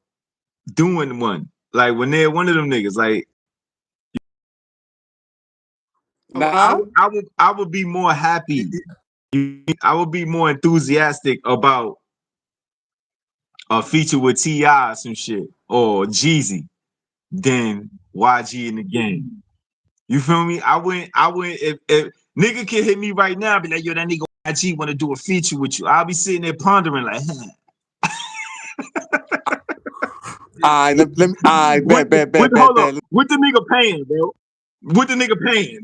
doing one. Like when they're one of them niggas, like nah? I would be more happy. I would be more enthusiastic about a feature with T.I. or some shit or Jeezy than YG in the game. You feel me? I wouldn't if nigga can hit me right now, be like, yo, that nigga YG want to do a feature with you. I'll be sitting there pondering like, Bet. hold up, what the nigga paying, bro? What the nigga paying?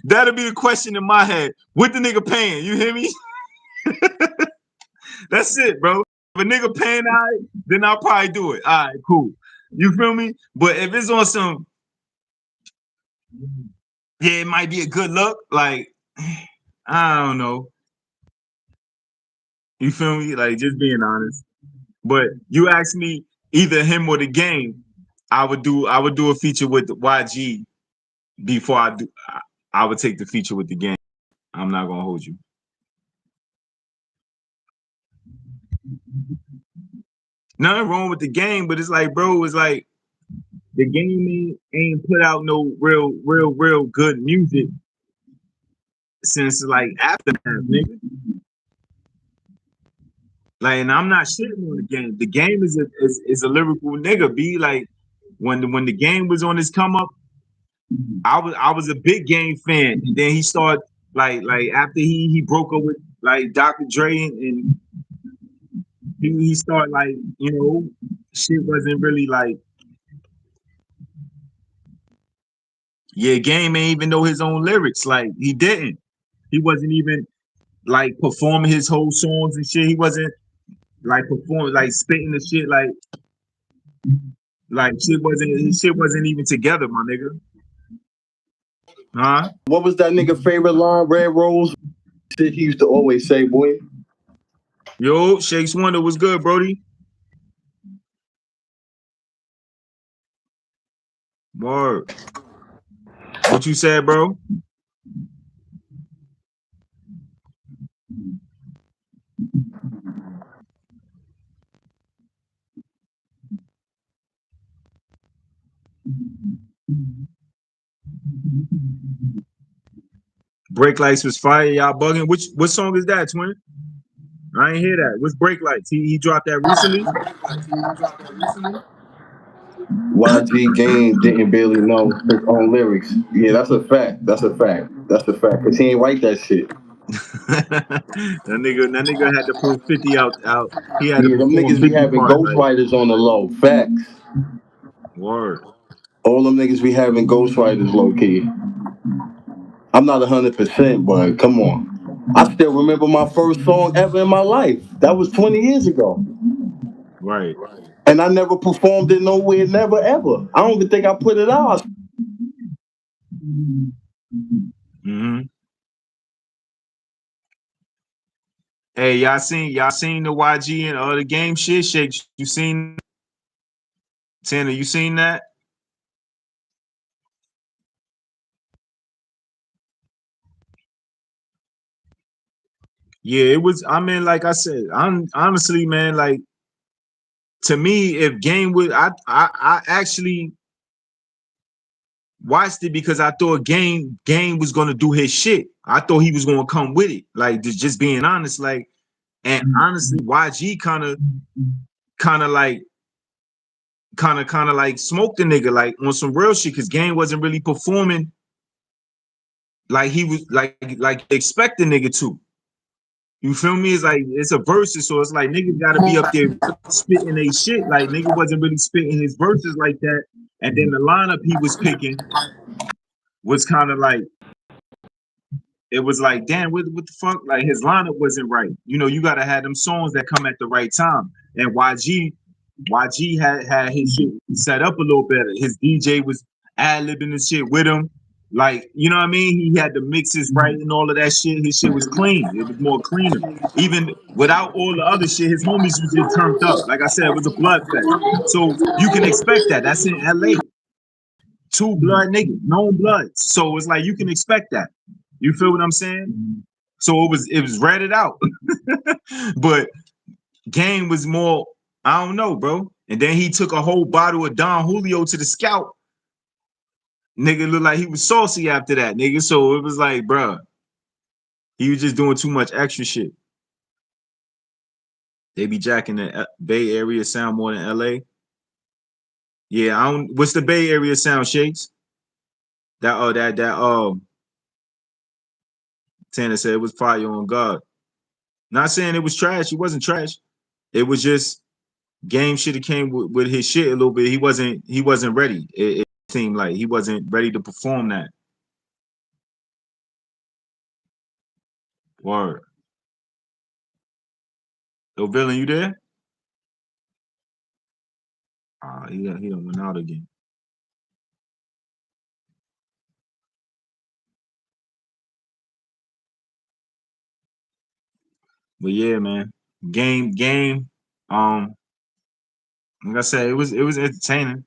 That'll be the question in my head. What the nigga paying? You hear me? That's it, bro. If a nigga paying all right, then I'll probably do it. All right, cool. You feel me? But if it's on some, yeah, it might be a good look. Like, I don't know. You feel me? Like, just being honest. But you ask me either him or the game, I would do a feature with YG before I would take the feature with the game. I'm not gonna hold you. Nothing wrong with the game, but it's like, bro, it's like the game ain't put out no real good music since like Aftermath, nigga. Like, and I'm not shitting on the game. The game is a lyrical nigga. Be like when the game was on his come up, I was a big game fan, and then he started like after he broke up with like Dr. Dre and he started like shit wasn't really like Game ain't even know his own lyrics. Like he didn't. He wasn't even like performing his whole songs and shit. He wasn't like performing like spitting the shit like his shit wasn't even together, my nigga. Huh? What was that nigga favorite line? Red Rose. Shit he used to always say, boy. Yo, Shakes Wonder was good, Brody. Word. What you said, bro? Break Lights was fire. Y'all bugging. What song is that, twin? I ain't hear that. What's Break Lights? He dropped that recently? YG Game didn't barely know his own lyrics. Yeah, that's a fact. That's a fact. Cause he ain't write that shit. that nigga had to pull 50 out. He had to Yeah, them perform niggas be 50 having parts. Like, ghostwriters on the low. Facts. word. All them niggas be having ghostwriters low key. I'm not 100%, but come on. I still remember my first song ever in my life. That was 20 years ago. Right. And I never performed it nowhere, never ever. I don't even think I put it out. Mm-hmm. Hey, y'all seen the YG and the game shit? Shake, you seen Tanner? You seen that? Yeah, it was. I mean, like I said, I'm honestly, man, like to me, if game was, I actually watched it because I thought game was gonna do his shit. I thought he was gonna come with it. Like just being honest, like, and honestly, YG kind of like kind of like smoked the nigga like on some real shit because Game wasn't really performing like he was like expect the nigga to. You feel me? It's like it's a versus, so it's like niggas gotta be up there spitting a shit. Like nigga wasn't really spitting his verses like that. And then the lineup he was picking was kind of like it was like, damn, what the fuck? Like his lineup wasn't right. You know, you gotta have them songs that come at the right time. And YG had his shit set up a little better. His DJ was ad-libbing the shit with him. Like, you know what I mean? He had the mixes right and all of that shit. His shit was clean. It was more cleaner. Even without all the other shit, his homies was just turned up. Like I said, it was a blood fest. So you can expect that. That's in LA. Two blood niggas, known bloods. So it's like you can expect that. You feel what I'm saying? So it was ratted out. But Game was more, I don't know, bro. And then he took a whole bottle of Don Julio to the scout. Nigga looked like he was saucy after that, nigga. So it was like, bro, he was just doing too much extra shit. They be jacking the Bay Area sound more than LA. Yeah, I don't. What's the Bay Area sound, Shakes? Tanner said it was fire on God. Not saying it was trash. It wasn't trash. It was just Game should have came with his shit a little bit. He wasn't ready. It seemed like he wasn't ready to perform that. Word. Yo, Villen, you there? He done went out again. But yeah, man. Game. Like I said, it was entertaining.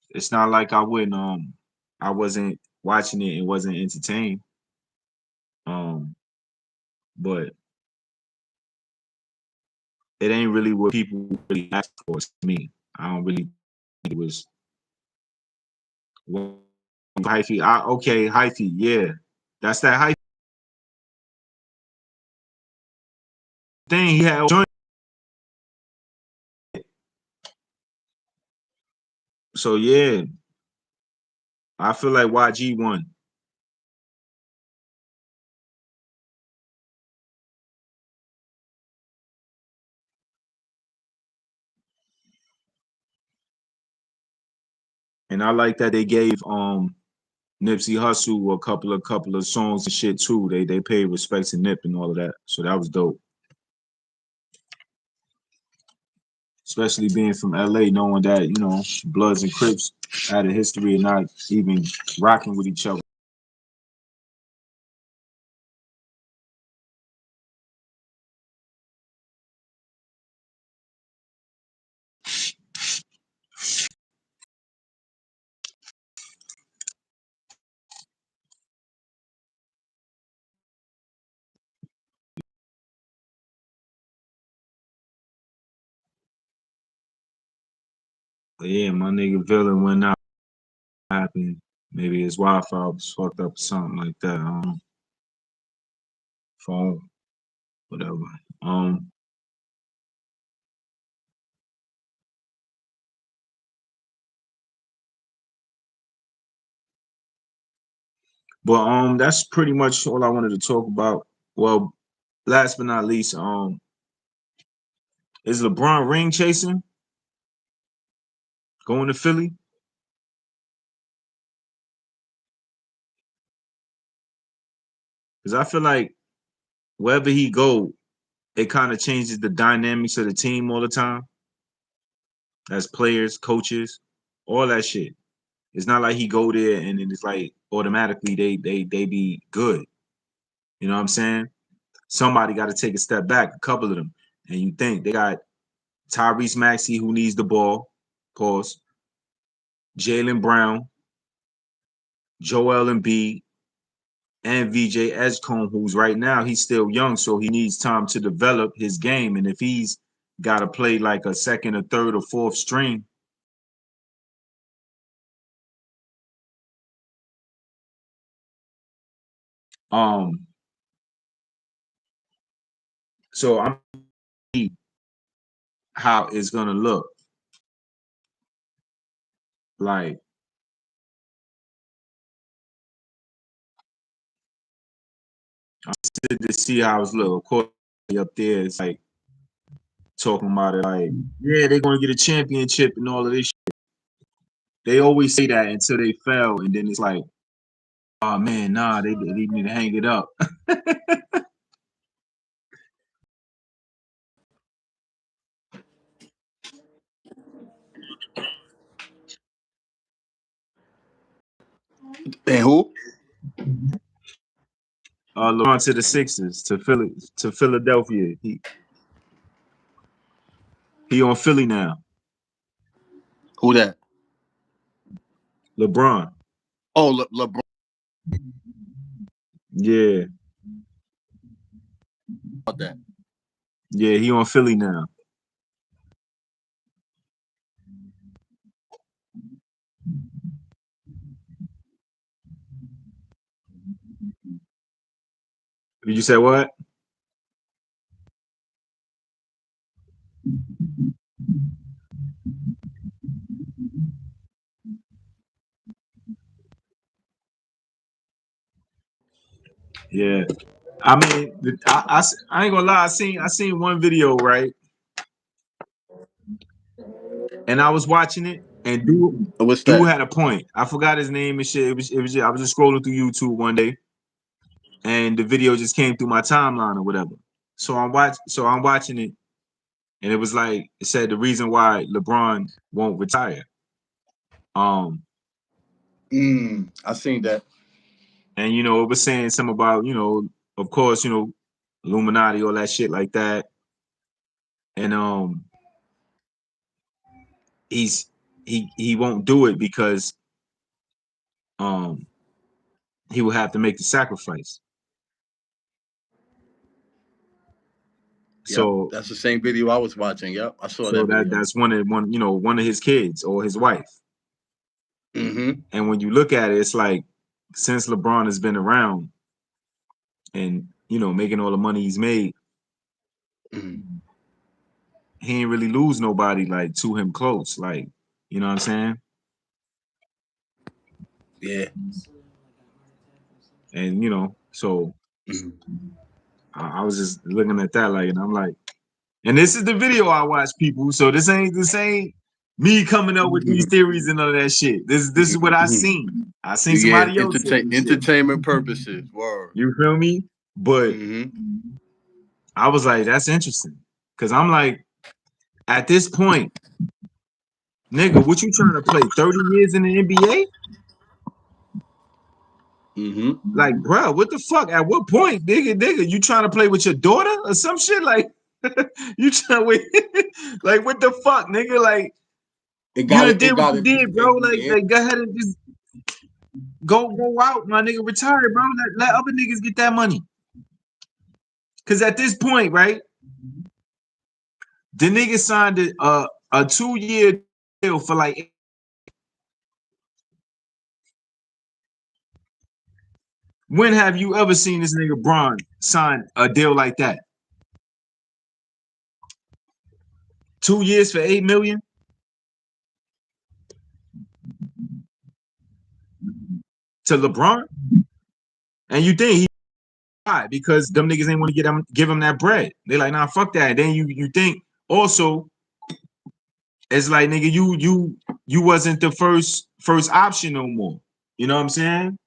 It's not like I wasn't watching it and wasn't entertained. But it ain't really what people really ask for to me. I don't really think it was hyphy. Okay, hyphy, yeah. That's that hyphy thing he had. So yeah, I feel like YG won. And I like that they gave Nipsey Hussle a couple of songs and shit too. They paid respect to Nip and all of that. So that was dope. Especially being from LA, knowing that, you know, Bloods and Crips had a history of not even rocking with each other. But yeah, my nigga Villen went out. Happened. Maybe his Wi-Fi was fucked up or something like that. Phone, whatever. Um, but that's pretty much all I wanted to talk about. Well, last but not least, is LeBron ring chasing going to Philly? Because I feel like wherever he go, it kind of changes the dynamics of the team all the time. As players, coaches, all that shit. It's not like he go there and then it's like automatically they be good. You know what I'm saying? Somebody got to take a step back, a couple of them. And you think they got Tyrese Maxey who needs the ball, pause. Jaylen Brown, Joel Embiid, and VJ Edgecombe, who's right now he's still young, so he needs time to develop his game. And if he's got to play like a second or third or fourth string, um, so I'm how it's gonna look. like I said to see how it's look. Of course, up there, it's like talking about it, like yeah, they're gonna get a championship and all of this shit. They always say that until they fail, and then it's like, oh man, nah, they need to hang it up. And who? LeBron to the Sixers, to Philadelphia. He on Philly now. Who that? LeBron. Oh, LeBron. Yeah. About that. Yeah, he on Philly now. Did you say what? Yeah. I mean, I ain't gonna lie. I seen one video, right? And I was watching it, and What's dude that? had a point. I forgot his name and shit. It was I was just scrolling through YouTube one day, and the video just came through my timeline or whatever. So I'm watching it, and it was like it said the reason why LeBron won't retire. I seen that. And you know, it was saying something about, of course, Illuminati, all that shit like that. And he won't do it because he will have to make the sacrifice. Yep, So that's the same video I was watching. Yep, I saw that video. that's one of his kids or his wife. Mm-hmm. And when you look at it, it's like since LeBron has been around and making all the money he's made, he ain't really lose nobody like to him close. Like, you know what I'm saying? Yeah. And so I was just looking at that like, and I'm like, and this is the video I watch, people. So this ain't me coming up with these theories and all that shit. This is what I seen. I seen somebody else say entertainment purposes. Word. You feel me? But I was like, that's interesting. Cause I'm like, at this point, nigga, what you trying to play 30 years in the NBA? Like, bro, what the fuck? At what point, nigga, you trying to play with your daughter or some shit? Like, you trying to wait? Like, what the fuck, nigga? Like, you done did what you did, bro. Like, go ahead and just go out, my nigga. Retire, bro. Let other niggas get that money. Cause at this point, right, the nigga signed a 2-year deal for like. When have you ever seen this nigga Bron sign a deal like that? 2 years for $8 million to LeBron, and you think he died because them niggas ain't want to give him that bread? They like, nah, fuck that. And then you think also it's like, nigga, you wasn't the first option no more. You know what I'm saying?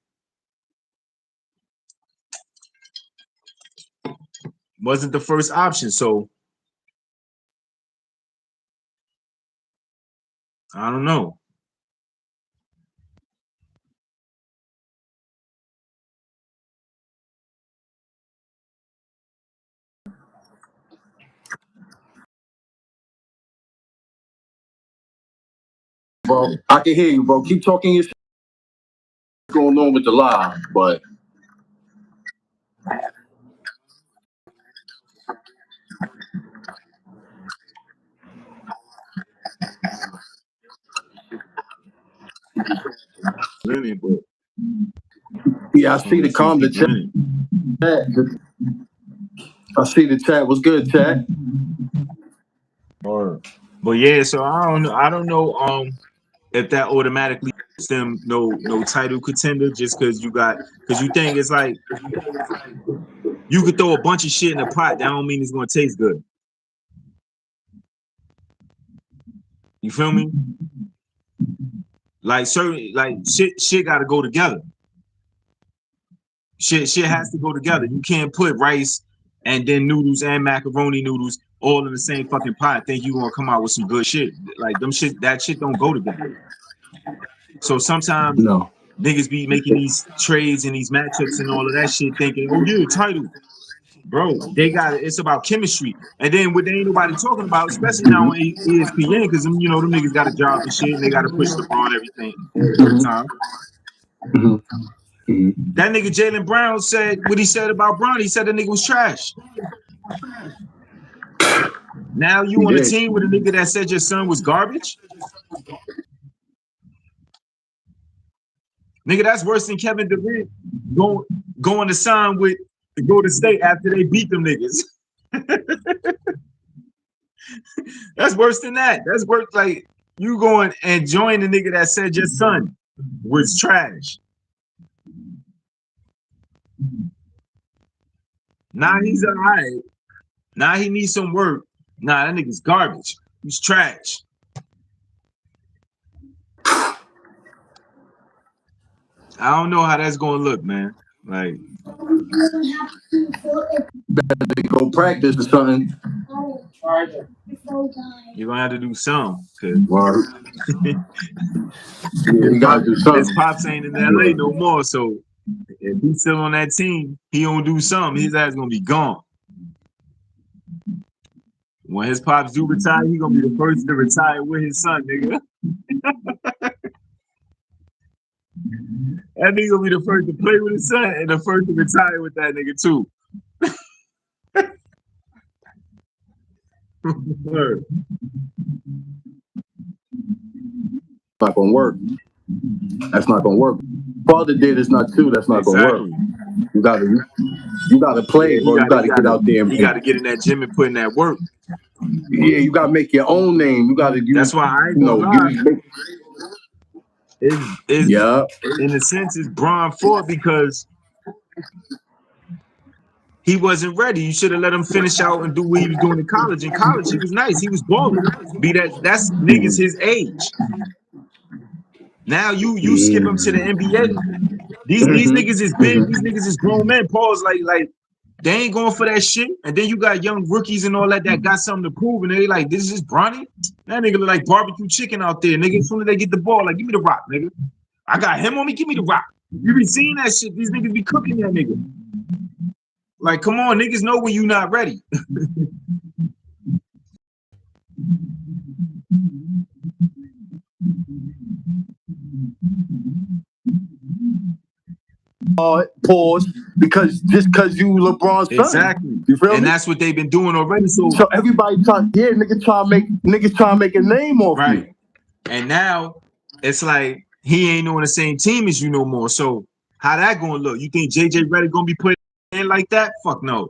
Wasn't the first option, so I don't know. Bro, I can hear you, bro. Keep talking your shit. What's going on with the live, but yeah, I see the comment. I see the chat. What's good, chat? But yeah, so I don't know. if that automatically makes them no title contender just because you think it's like you could throw a bunch of shit in a pot. That don't mean it's gonna taste good. You feel me? Like certain shit got to go together. Shit has to go together. You can't put rice and then noodles and macaroni noodles all in the same fucking pot. Think you gonna come out with some good shit? Like that shit don't go together. So sometimes niggas be making these trades and these matchups and all of that shit, thinking, oh yeah, title. Bro, it's about chemistry. And then what they ain't nobody talking about, especially now on ESPN, because them niggas got a job and shit, and they got to push LeBron everything all the time. That nigga Jaylen Brown said what he said about Bron. He said the nigga was trash. Now you on a team with a nigga that said your son was garbage? Nigga, that's worse than Kevin Durant going to sign with the Golden State after they beat them niggas. That's worse than that. That's worse like you going and join the nigga that said your son was trash. Now he's all right. Now he needs some work. Nah, that nigga's garbage. He's trash. I don't know how that's gonna look, man. Like, better go practice or something. You're gonna have to do something. You gotta do something. His pops ain't in LA no more, so if he's still on that team, he don't do something, his ass gonna be gone. When his pops do retire, he gonna be the first to retire with his son, nigga. That nigga gonna be the first to play with his son and the first to retire with that nigga too. Not gonna work. That's not gonna work. Father did it's not too. That's not gonna work. You gotta play, bro. You gotta get out there. You gotta get in that gym and put in that work. Yeah, you gotta make your own name. You gotta use. That's why I ain't gonna lie. In a sense, it's Bron Ford because he wasn't ready. You should have let him finish out and do what he was doing in college. In college, he was nice. He was balling. That's niggas his age. Now you skip him to the NBA. These niggas is big. These niggas is grown men. Pause. Like they ain't going for that shit. And then you got young rookies and all that got something to prove. And they like, this is Bronny. That nigga look like barbecue chicken out there, nigga. As soon as they get the ball, like, give me the rock, nigga. I got him on me. Give me the rock. You be seeing that shit. These niggas be cooking that nigga. Like, come on, niggas know when you not ready. Pause because you LeBron's son. Exactly. You feel me? That's what they've been doing already. So everybody niggas try to make a name off you. And now it's like he ain't on the same team as you no more. So how that gonna look? You think JJ Redick gonna be put in like that? Fuck no.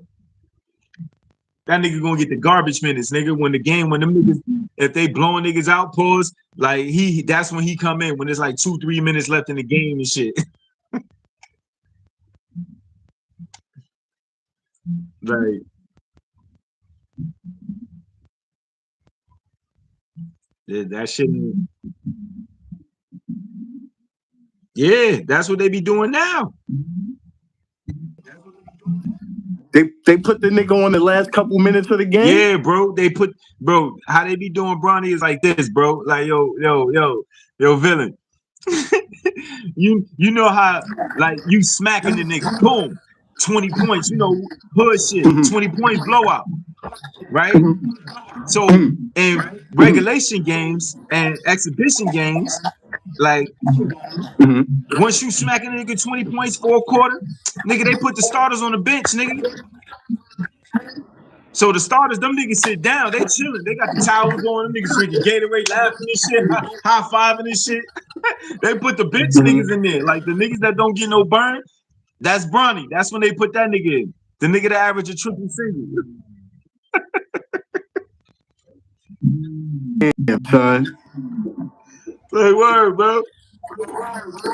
That nigga gonna get the garbage minutes, nigga. When them niggas, if they blowing niggas out, pause, like that's when he come in when there's like 2-3 minutes left in the game and shit. Like, that shit. Yeah, that's what they be doing now. They put the nigga on the last couple minutes of the game. Yeah, bro. How they be doing Bronny is like this, bro. Like, yo, Villen. you know how like you smacking the nigga, boom, 20 points, hood shit, 20 point blowout, right? So in regulation games and exhibition games, like once you smacking a nigga 20 points for a quarter, nigga, they put the starters on the bench, nigga. So the starters, them niggas sit down, they chilling. They got the towels on, them niggas drinking Gatorade, laughing and shit, high-fiving and shit. They put the bench niggas in there. Like the niggas that don't get no burn, that's Bronny. That's when they put that nigga in. The nigga that average a triple single. Yeah, son. Like, word, bro.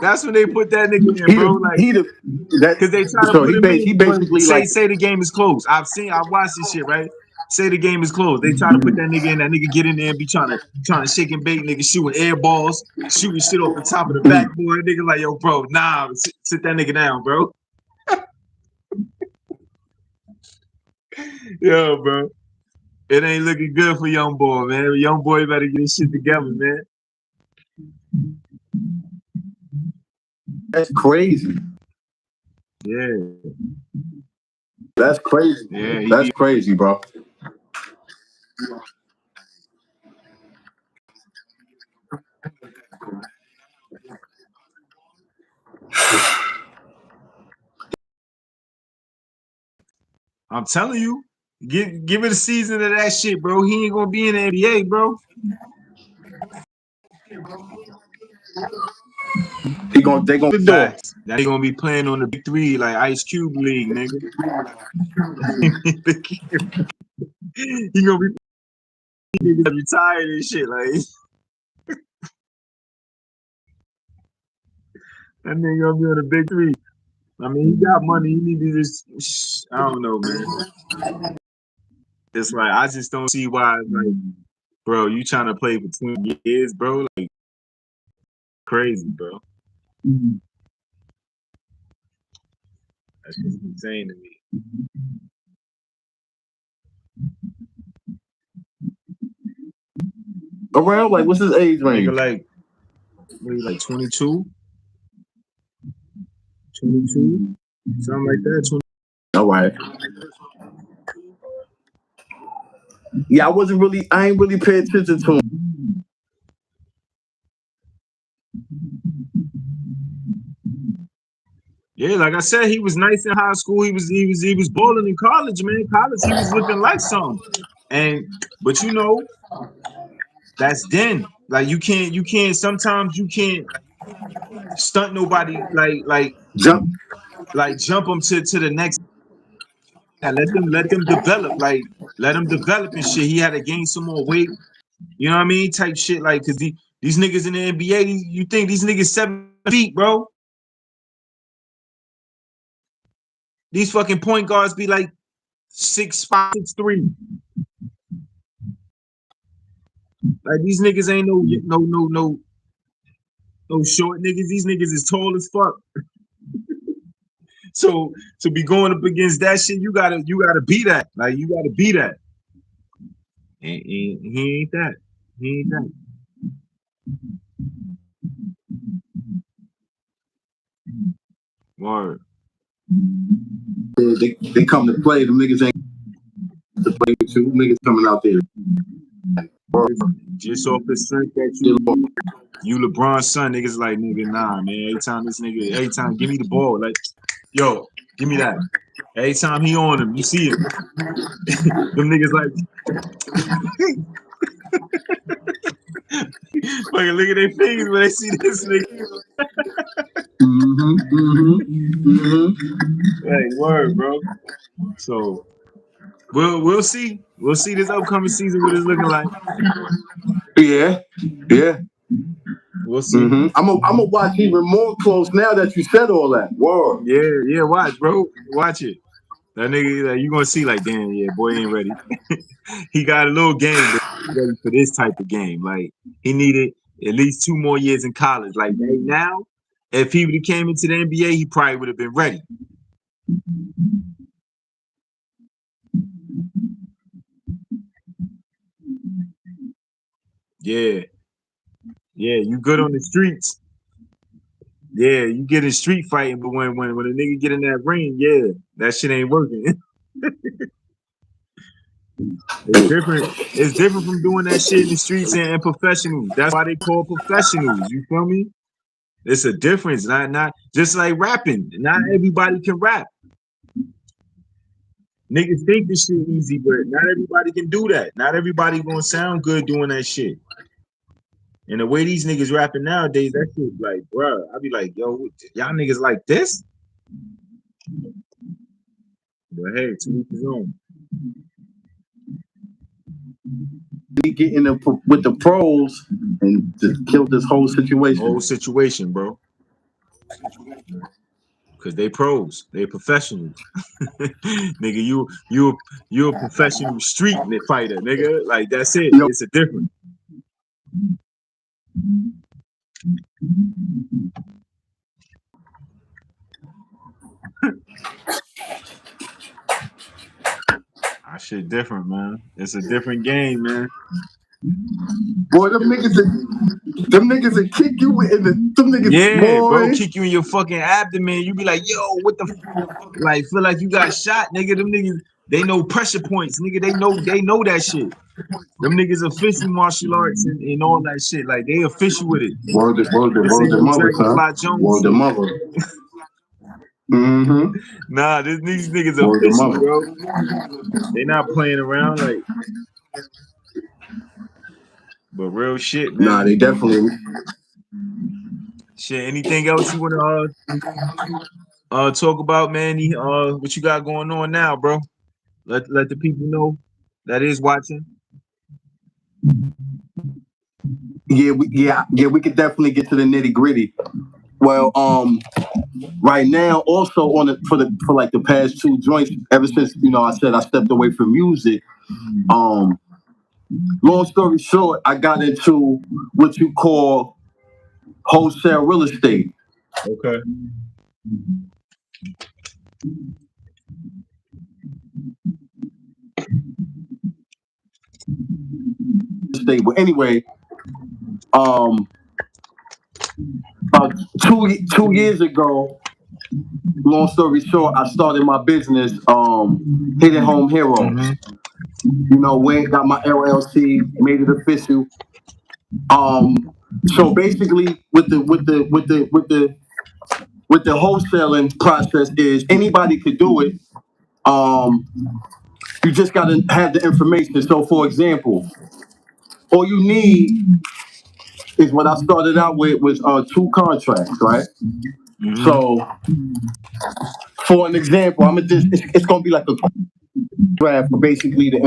That's when they put that nigga in, bro. Like, because they try to So put him in. he When basically like say the game is closed. I've watched this shit, right? Say the game is closed. They try to put that nigga in. That nigga get in there and be trying to shake and bake, nigga shooting air balls, shooting shit off the top of the backboard. Nigga like, yo, bro, nah, sit that nigga down, bro. Yo, bro. It ain't looking good for young boy, man. Young boy better get his shit together, man. that's crazy. Yeah. That's crazy. Yeah, That's crazy, bro. I'm telling you, give it a season of that shit, bro. He ain't gonna be in the NBA, bro. They gonna the door. Facts. That he gonna be playing on the big three like Ice Cube League, nigga. He gonna be retired and shit. Like that nigga gonna be on the big three. I mean, he got money. He need to just. I don't know, man. It's like I just don't see why. Like, bro, you trying to play for 20 years, bro? Like, crazy, bro. That's just insane to me. Around like what's his age Nigga, range? like, what are you, like 22? 22? Something like that. 20. All right. Yeah, I ain't really paying attention to him. Yeah, like I said, he was nice in high school. He was balling in college, man. College, he was looking like something. But you know, that's then. Like you can't. Sometimes you can't stunt nobody. Jump. Jump them to the next. Let them develop. Like let them develop and shit. He had to gain some more weight. You know what I mean? Type shit. Like because these niggas in the NBA, you think these niggas 7 feet, bro? These fucking point guards be like 6'5", 6'3". Like these niggas ain't no short niggas. These niggas is tall as fuck. So to be going up against that shit, you gotta be that. Like you gotta be that. And he ain't that. He ain't that. Word. They come to play. The niggas ain't to play with you. Niggas coming out there. Just off the strength that you LeBron's son, niggas like nigga, nah, man. Every time give me the ball. Like, yo, give me that. Every time he on him, you see him. Them niggas like fucking look at their fingers when they see this nigga. Like, word, bro. So we'll see. We'll see this upcoming season what it's looking like. Yeah. We'll see. I'm gonna watch even more close now that you said all that. Word. Yeah, watch, bro. Watch it. That nigga, like, you gonna see, like, damn, yeah, boy ain't ready. He got a little game, but he's ready for this type of game. Like, he needed at least 2 more years in college. Like, right now, if he would have came into the NBA, he probably would have been ready. Yeah, you good on the streets. Yeah, you get in street fighting, but when a nigga get in that ring, yeah, that shit ain't working. It's different. It's different from doing that shit in the streets and professionals. That's why they call professionals. You feel me? It's a difference. Not just like rapping. Not everybody can rap. Niggas think this shit easy, but not everybody can do that. Not everybody gonna sound good doing that shit. And the way these niggas rapping nowadays, that shit like, bruh, I be like, yo, y'all niggas like this? But hey, to each his own. he get in with the pros and just killed this whole situation. Whole situation, bro. Cause they pros, they professionals. Nigga, you a professional street fighter, nigga. Like that's it. Yo. It's a difference. That shit different, man. It's a different game, man. Boy, them niggas that kick you in them niggas, yeah, boy. Bro, kick you in your fucking abdomen. You be like, yo, what the like feel like you got shot, nigga. Them niggas, they know pressure points, nigga. They know that shit. Them niggas official martial arts and all that shit. Like they official with it. Word the mother, son. Word the mother. Mm-hmm. Nah, these niggas official, bro. They not playing around, like. But real shit, man. Nah, they definitely. Shit. Anything else you wanna talk about, man? What you got going on now, bro? Let the people know that is watching. Yeah, we could definitely get to the nitty gritty. Well, right now, also for like the past 2 joints, ever since I said I stepped away from music. Long story short, I got into what you call wholesale real estate. Okay. But anyway, about 2 years ago, long story short, I started my business, Hidden Home Heroes. Mm-hmm. Went got my LLC, made it official. So basically, with the wholesaling process is anybody could do it. You just gotta have the information. So, for example, all you need is what I started out with was 2 contracts, right? Mm-hmm. So, for an example, it's gonna be like a draft for basically the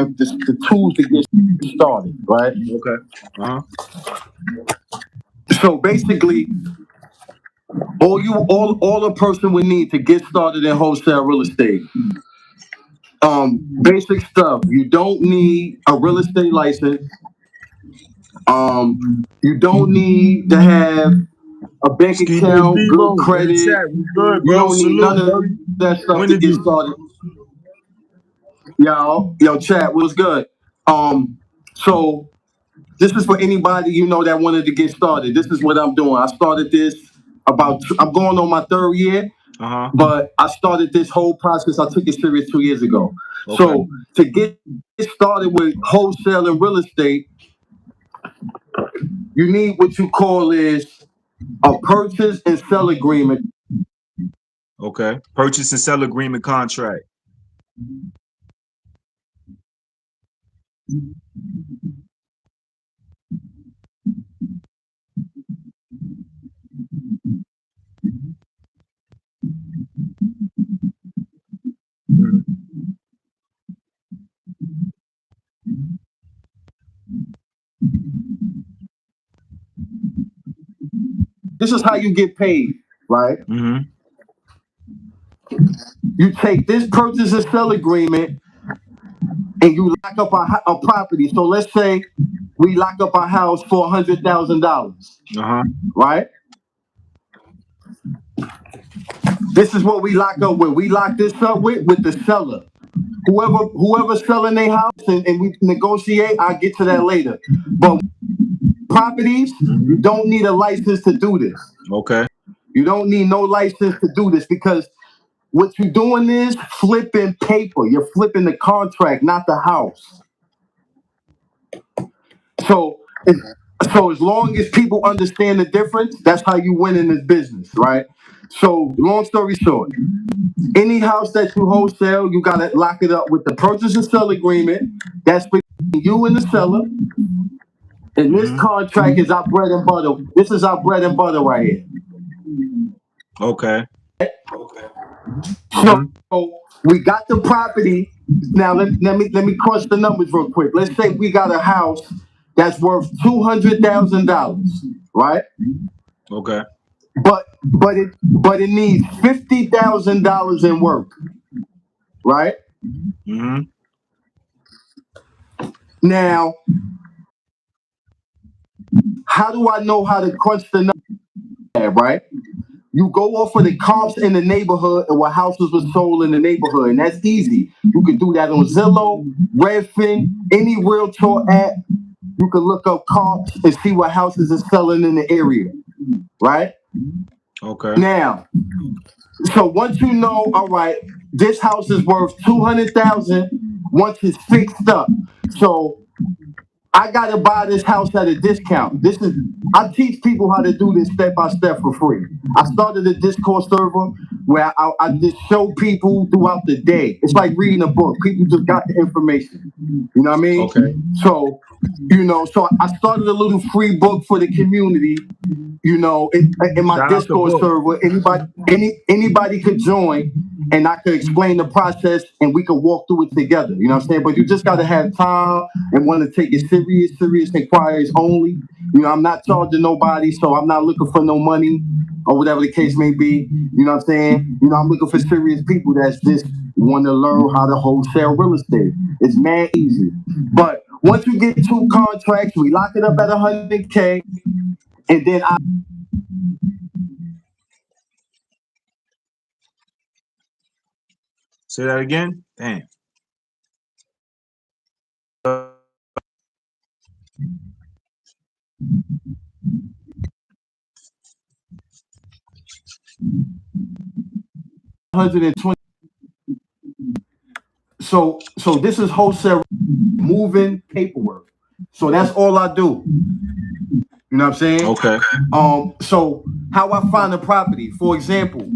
tools to get started, right? Okay. So basically, all a person would need to get started in wholesale real estate. Basic stuff. You don't need a real estate license. You don't need to have a bank account, good credit. Good, you don't need none of that stuff to get started. Yo, chat, what's good? So this is for anybody that wanted to get started. This is what I'm doing. I started this I'm going on my 3rd year. But I started this whole process. I took it serious 2 years ago. Okay. So to get started with wholesale and real estate, you need what you call is a purchase and sell agreement. Okay. Purchase and sell agreement contract. This is how you get paid, right? Mm-hmm. You take this purchase and sell agreement and you lock up a property. So let's say we lock up our house for $100,000, right? This is what we lock up with. We lock this up with the seller. Whoever's selling their house and we negotiate, I'll get to that later. But properties, you don't need a license to do this. Okay. You don't need no license to do this because what you're doing is flipping paper. You're flipping the contract, not the house. So as long as people understand the difference, that's how you win in this business, right? So long story short, any house that you wholesale, you gotta lock it up with the purchase and sell agreement. That's between you and the seller. And this contract is our bread and butter. This is our bread and butter right here. Okay. So we got the property. Now let me crunch the numbers real quick. Let's say we got a house that's worth $200,000, right? Okay. But it needs $50,000 in work, right? Mm-hmm. Now, how do I know how to crunch the numbers, right? You go off of the comps in the neighborhood and what houses were sold in the neighborhood, and that's easy. You can do that on Zillow, Redfin, any realtor app. You can look up comps and see what houses are selling in the area, right? Okay. Now, so once you know, all right, this house is worth 200,000 once it's fixed up. So I gotta buy this house at a discount. I teach people how to do this step by step for free. I started a Discord server where I just show people throughout the day. It's like reading a book. People just got the information. You know what I mean? Okay. So, so I started a little free book for the community. In my Shout out to Discord book. server, anybody could join, and I could explain the process, and we could walk through it together. You know what I'm saying? But you just gotta have time and want to take it serious. Serious inquiries only. I'm not charging nobody, so I'm not looking for no money or whatever the case may be. You know what I'm saying? I'm looking for serious people that's just want to learn how to wholesale real estate. It's mad easy. But once you get 2 contracts, we lock it up at 100K, and then Say that again. Damn. $120. So this is wholesale moving paperwork. So that's all I do. You know what I'm saying? Okay. So how I find a property, for example,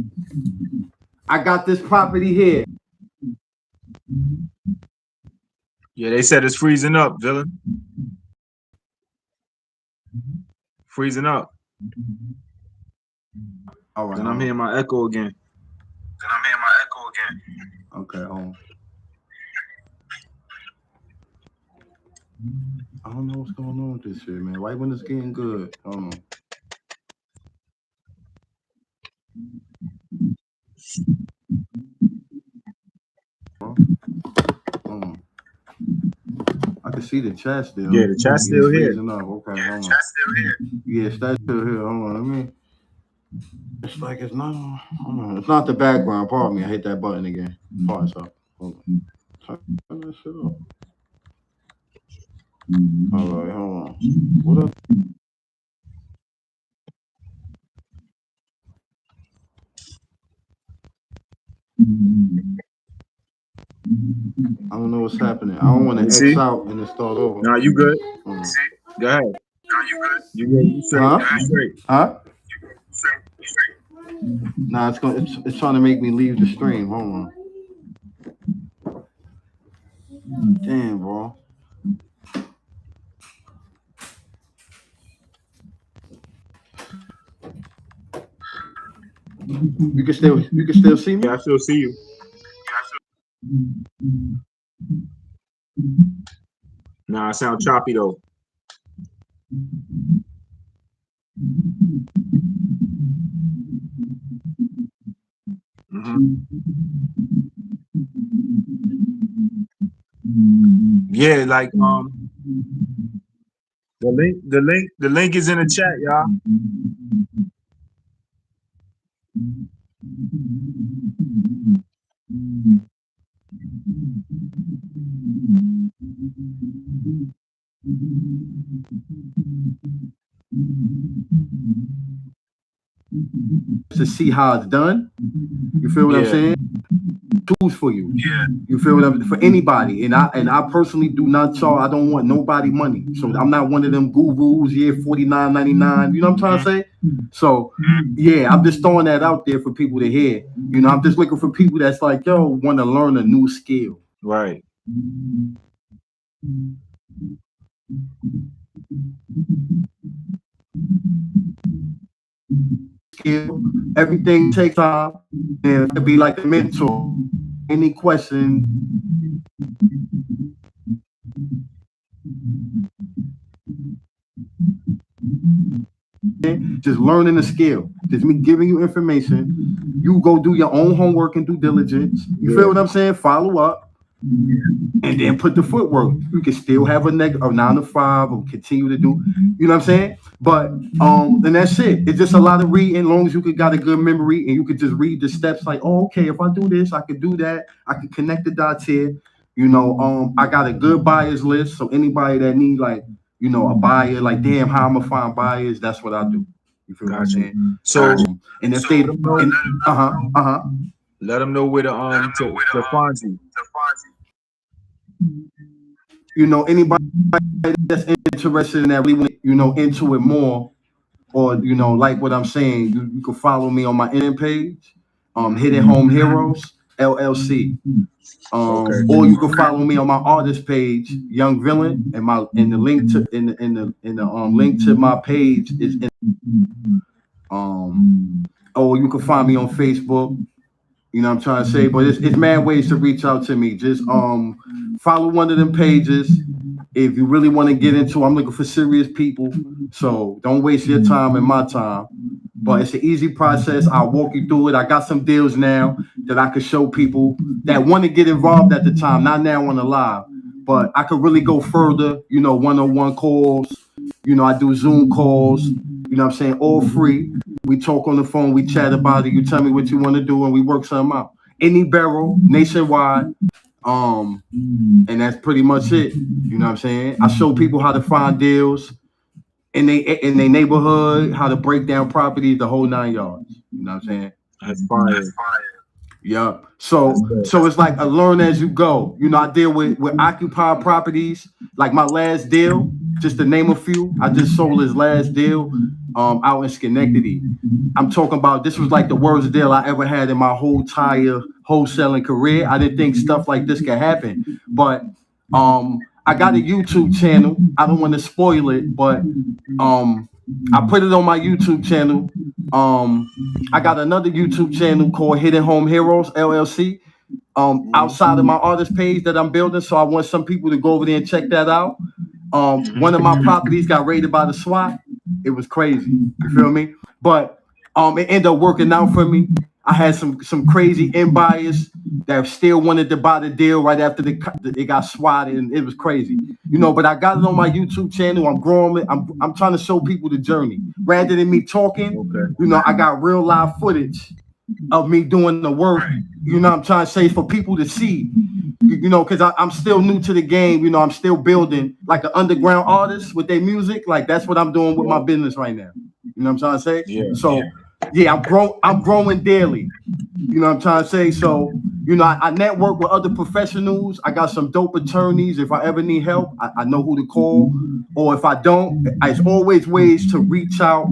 I got this property here. Yeah, they said it's freezing up, Villen. Freezing up. All right. Then I'm hearing my echo again. Okay, I don't know what's going on with this shit, man. Right when it's getting good. Hold on. I can see the chat still. Yeah, the chat's still here. Okay, yeah, hold on. Chat's still here. Yeah, that's still here. Hold on, let me. It's like it's not. Hold on. It's not the background. Pardon me. I hit that button again. Pause up. Hold on. Turn that shit off. All right, hold on. What up? I don't know what's happening. I don't want to X out and then start over. Nah, you good. Go ahead. You good. You straight. Huh? You straight. Huh? Nah, it's trying to make me leave the stream. Hold on. Damn, bro. You can still see me? Yeah, I still see you. Nah, I sound choppy though. Yeah, like the link is in the chat, y'all. To see how it's done. You feel what I'm saying? Tools for you. Yeah. You feel what I'm for anybody. And I personally do not charge. I don't want nobody money. So I'm not one of them gurus. Yeah, $49.99. You know what I'm trying to say? So yeah, I'm just throwing that out there for people to hear. I'm just looking for people that's like, yo, want to learn a new skill. Right. Skill. Everything takes time. And to be like a mentor. Any question, Just learning the skill. Just me giving you information. You go do your own homework and due diligence. You feel what I'm saying? Follow up. And then put the footwork. You can still have a 9 to 5 or continue to do, you know what I'm saying? But and that's it. It's just a lot of reading, as long as you got a good memory and you could just read the steps like, oh, okay, if I do this, I could do that. I could connect the dots here. You know, I got a good buyers list. So anybody that need like, you know, a buyer, like, damn, how I'm gonna find buyers, that's what I do. You feel what I'm saying? So and if they let them know where to find you. You know, anybody that's interested in that, really, you know, into it more, or you know, like what I'm saying, you can follow me on my Instagram page, Hidden Home Heroes LLC. Or you can follow me on my artist page, Young Villen, and the link to in the link to my page is in, or you can find me on Facebook. You know what I'm trying to say? But it's mad ways to reach out to me. Just follow one of them pages. If you really want to get into, I'm looking for serious people. So don't waste your time and my time. But it's an easy process. I'll walk you through it. I got some deals now that I could show people that want to get involved at the time, not now on the live. But I could really go further, you know, one-on-one calls. You know, I do Zoom calls, you know what I'm saying, all free. We talk on the phone, we chat about it. You tell me what you want to do and we work something out. Any barrel, nationwide. And that's pretty much it. You know what I'm saying? I show people how to find deals in their neighborhood, how to break down properties, the whole 9 yards. You know what I'm saying? That's fire. Yeah. So it's like a learn as you go. You know, I deal with occupied properties. Like my last deal, just to name a few, I just sold his last deal out in Schenectady. I'm talking about, this was like the worst deal I ever had in my whole entire wholesaling career. I didn't think stuff like this could happen. But I got a YouTube channel. I don't want to spoil it, but I put it on my YouTube channel. I got another YouTube channel called Hidden Home Heroes LLC. Outside of my artist page that I'm building, so I want some people to go over there and check that out. One of my properties got raided by the SWAT. It was crazy. You feel me? But it ended up working out for me. I had some crazy end buyers that still wanted to buy the deal right after it got swatted, and it was crazy, you know. But I got it on my YouTube channel. I'm growing it. I'm trying to show people the journey rather than me talking. You know, I got real live footage of me doing the work. You know, I'm trying to say for people to see. You know, because I'm still new to the game. You know, I'm still building like an underground artist with their music. Like that's what I'm doing with my business right now. You know what I'm trying to say? Yeah. So. Yeah, I'm growing daily. You know what I'm trying to say? So, you know, I network with other professionals. I got some dope attorneys. If I ever need help, I know who to call. Or if I don't, there's always ways to reach out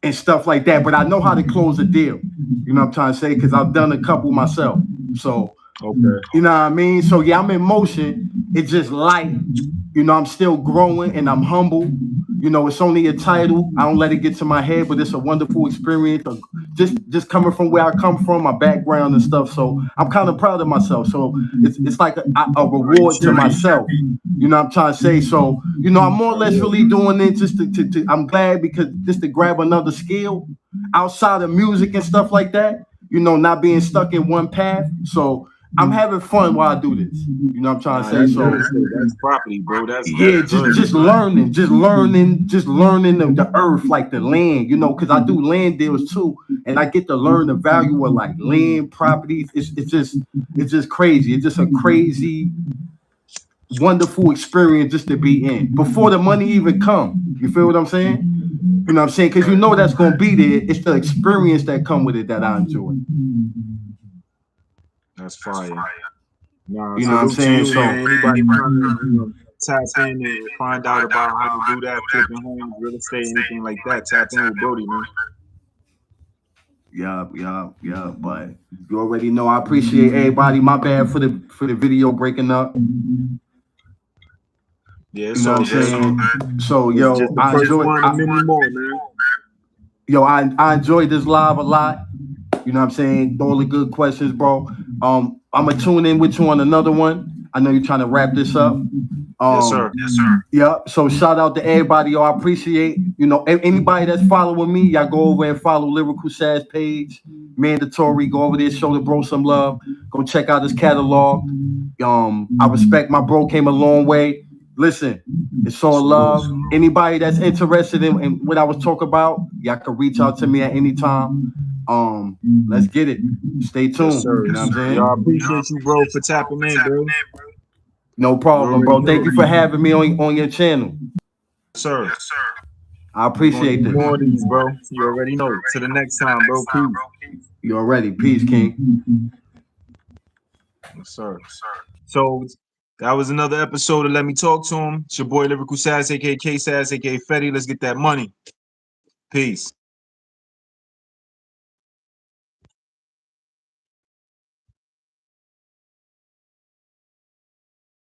and stuff like that. But I know how to close a deal. You know what I'm trying to say? Because I've done a couple myself. So, you know what I mean? So, yeah, I'm in motion. It's just light. You know, I'm still growing and I'm humble. You know, it's only a title. I don't let it get to my head, but it's a wonderful experience. Just coming from where I come from, my background and stuff. So I'm kind of proud of myself. So it's like a reward to myself. You know what I'm trying to say? So, you know, I'm more or less really doing it just to I'm glad because just to grab another skill outside of music and stuff like that, you know, not being stuck in one path. So I'm having fun while I do this. You know what I'm trying to say? So that's property, bro. That's just learning the earth, like the land, you know, because I do land deals too, and I get to learn the value of like land properties. It's just crazy. It's just a crazy, wonderful experience just to be in before the money even come. You feel what I'm saying? You know what I'm saying? Because you know that's gonna be there. It's the experience that come with it that I enjoy. That's fire. Nah, you know what I'm saying? So anybody trying to tap in and find out about how to do that, flipping homes, real estate, anything like that, tap in with Brody, man. Yeah. But you already know I appreciate everybody. My bad for the video breaking up. Yeah, you know what I'm saying? So yo, I enjoyed this live a lot. You know what I'm saying? All the good questions, bro. I'm gonna tune in with you on another one. I know you're trying to wrap this up. Yes, sir. Yes, sir. Yeah. So shout out to everybody, yo. I appreciate, anybody that's following me, y'all go over and follow Lyrical Sass page. Mandatory. Go over there, show the bro some love. Go check out his catalog. I respect my bro, came a long way. Listen, it's all love. Anybody that's interested in what I was talking about, y'all can reach out to me at any time. Let's get it. Stay tuned. Yes, sir. You know what I'm saying? Yo, I appreciate you, bro, for tapping in, bro. No problem, bro. Thank you for having me on your channel. Sir. Yes, sir. I appreciate this. More of these, bro. You already know. To the next time, bro. Peace. You already. Peace, King. Yes, sir. So that was another episode of Let Me Talk to Him. It's your boy Lyrical Sass, aka K Sass, aka Fetty. Let's get that money. Peace.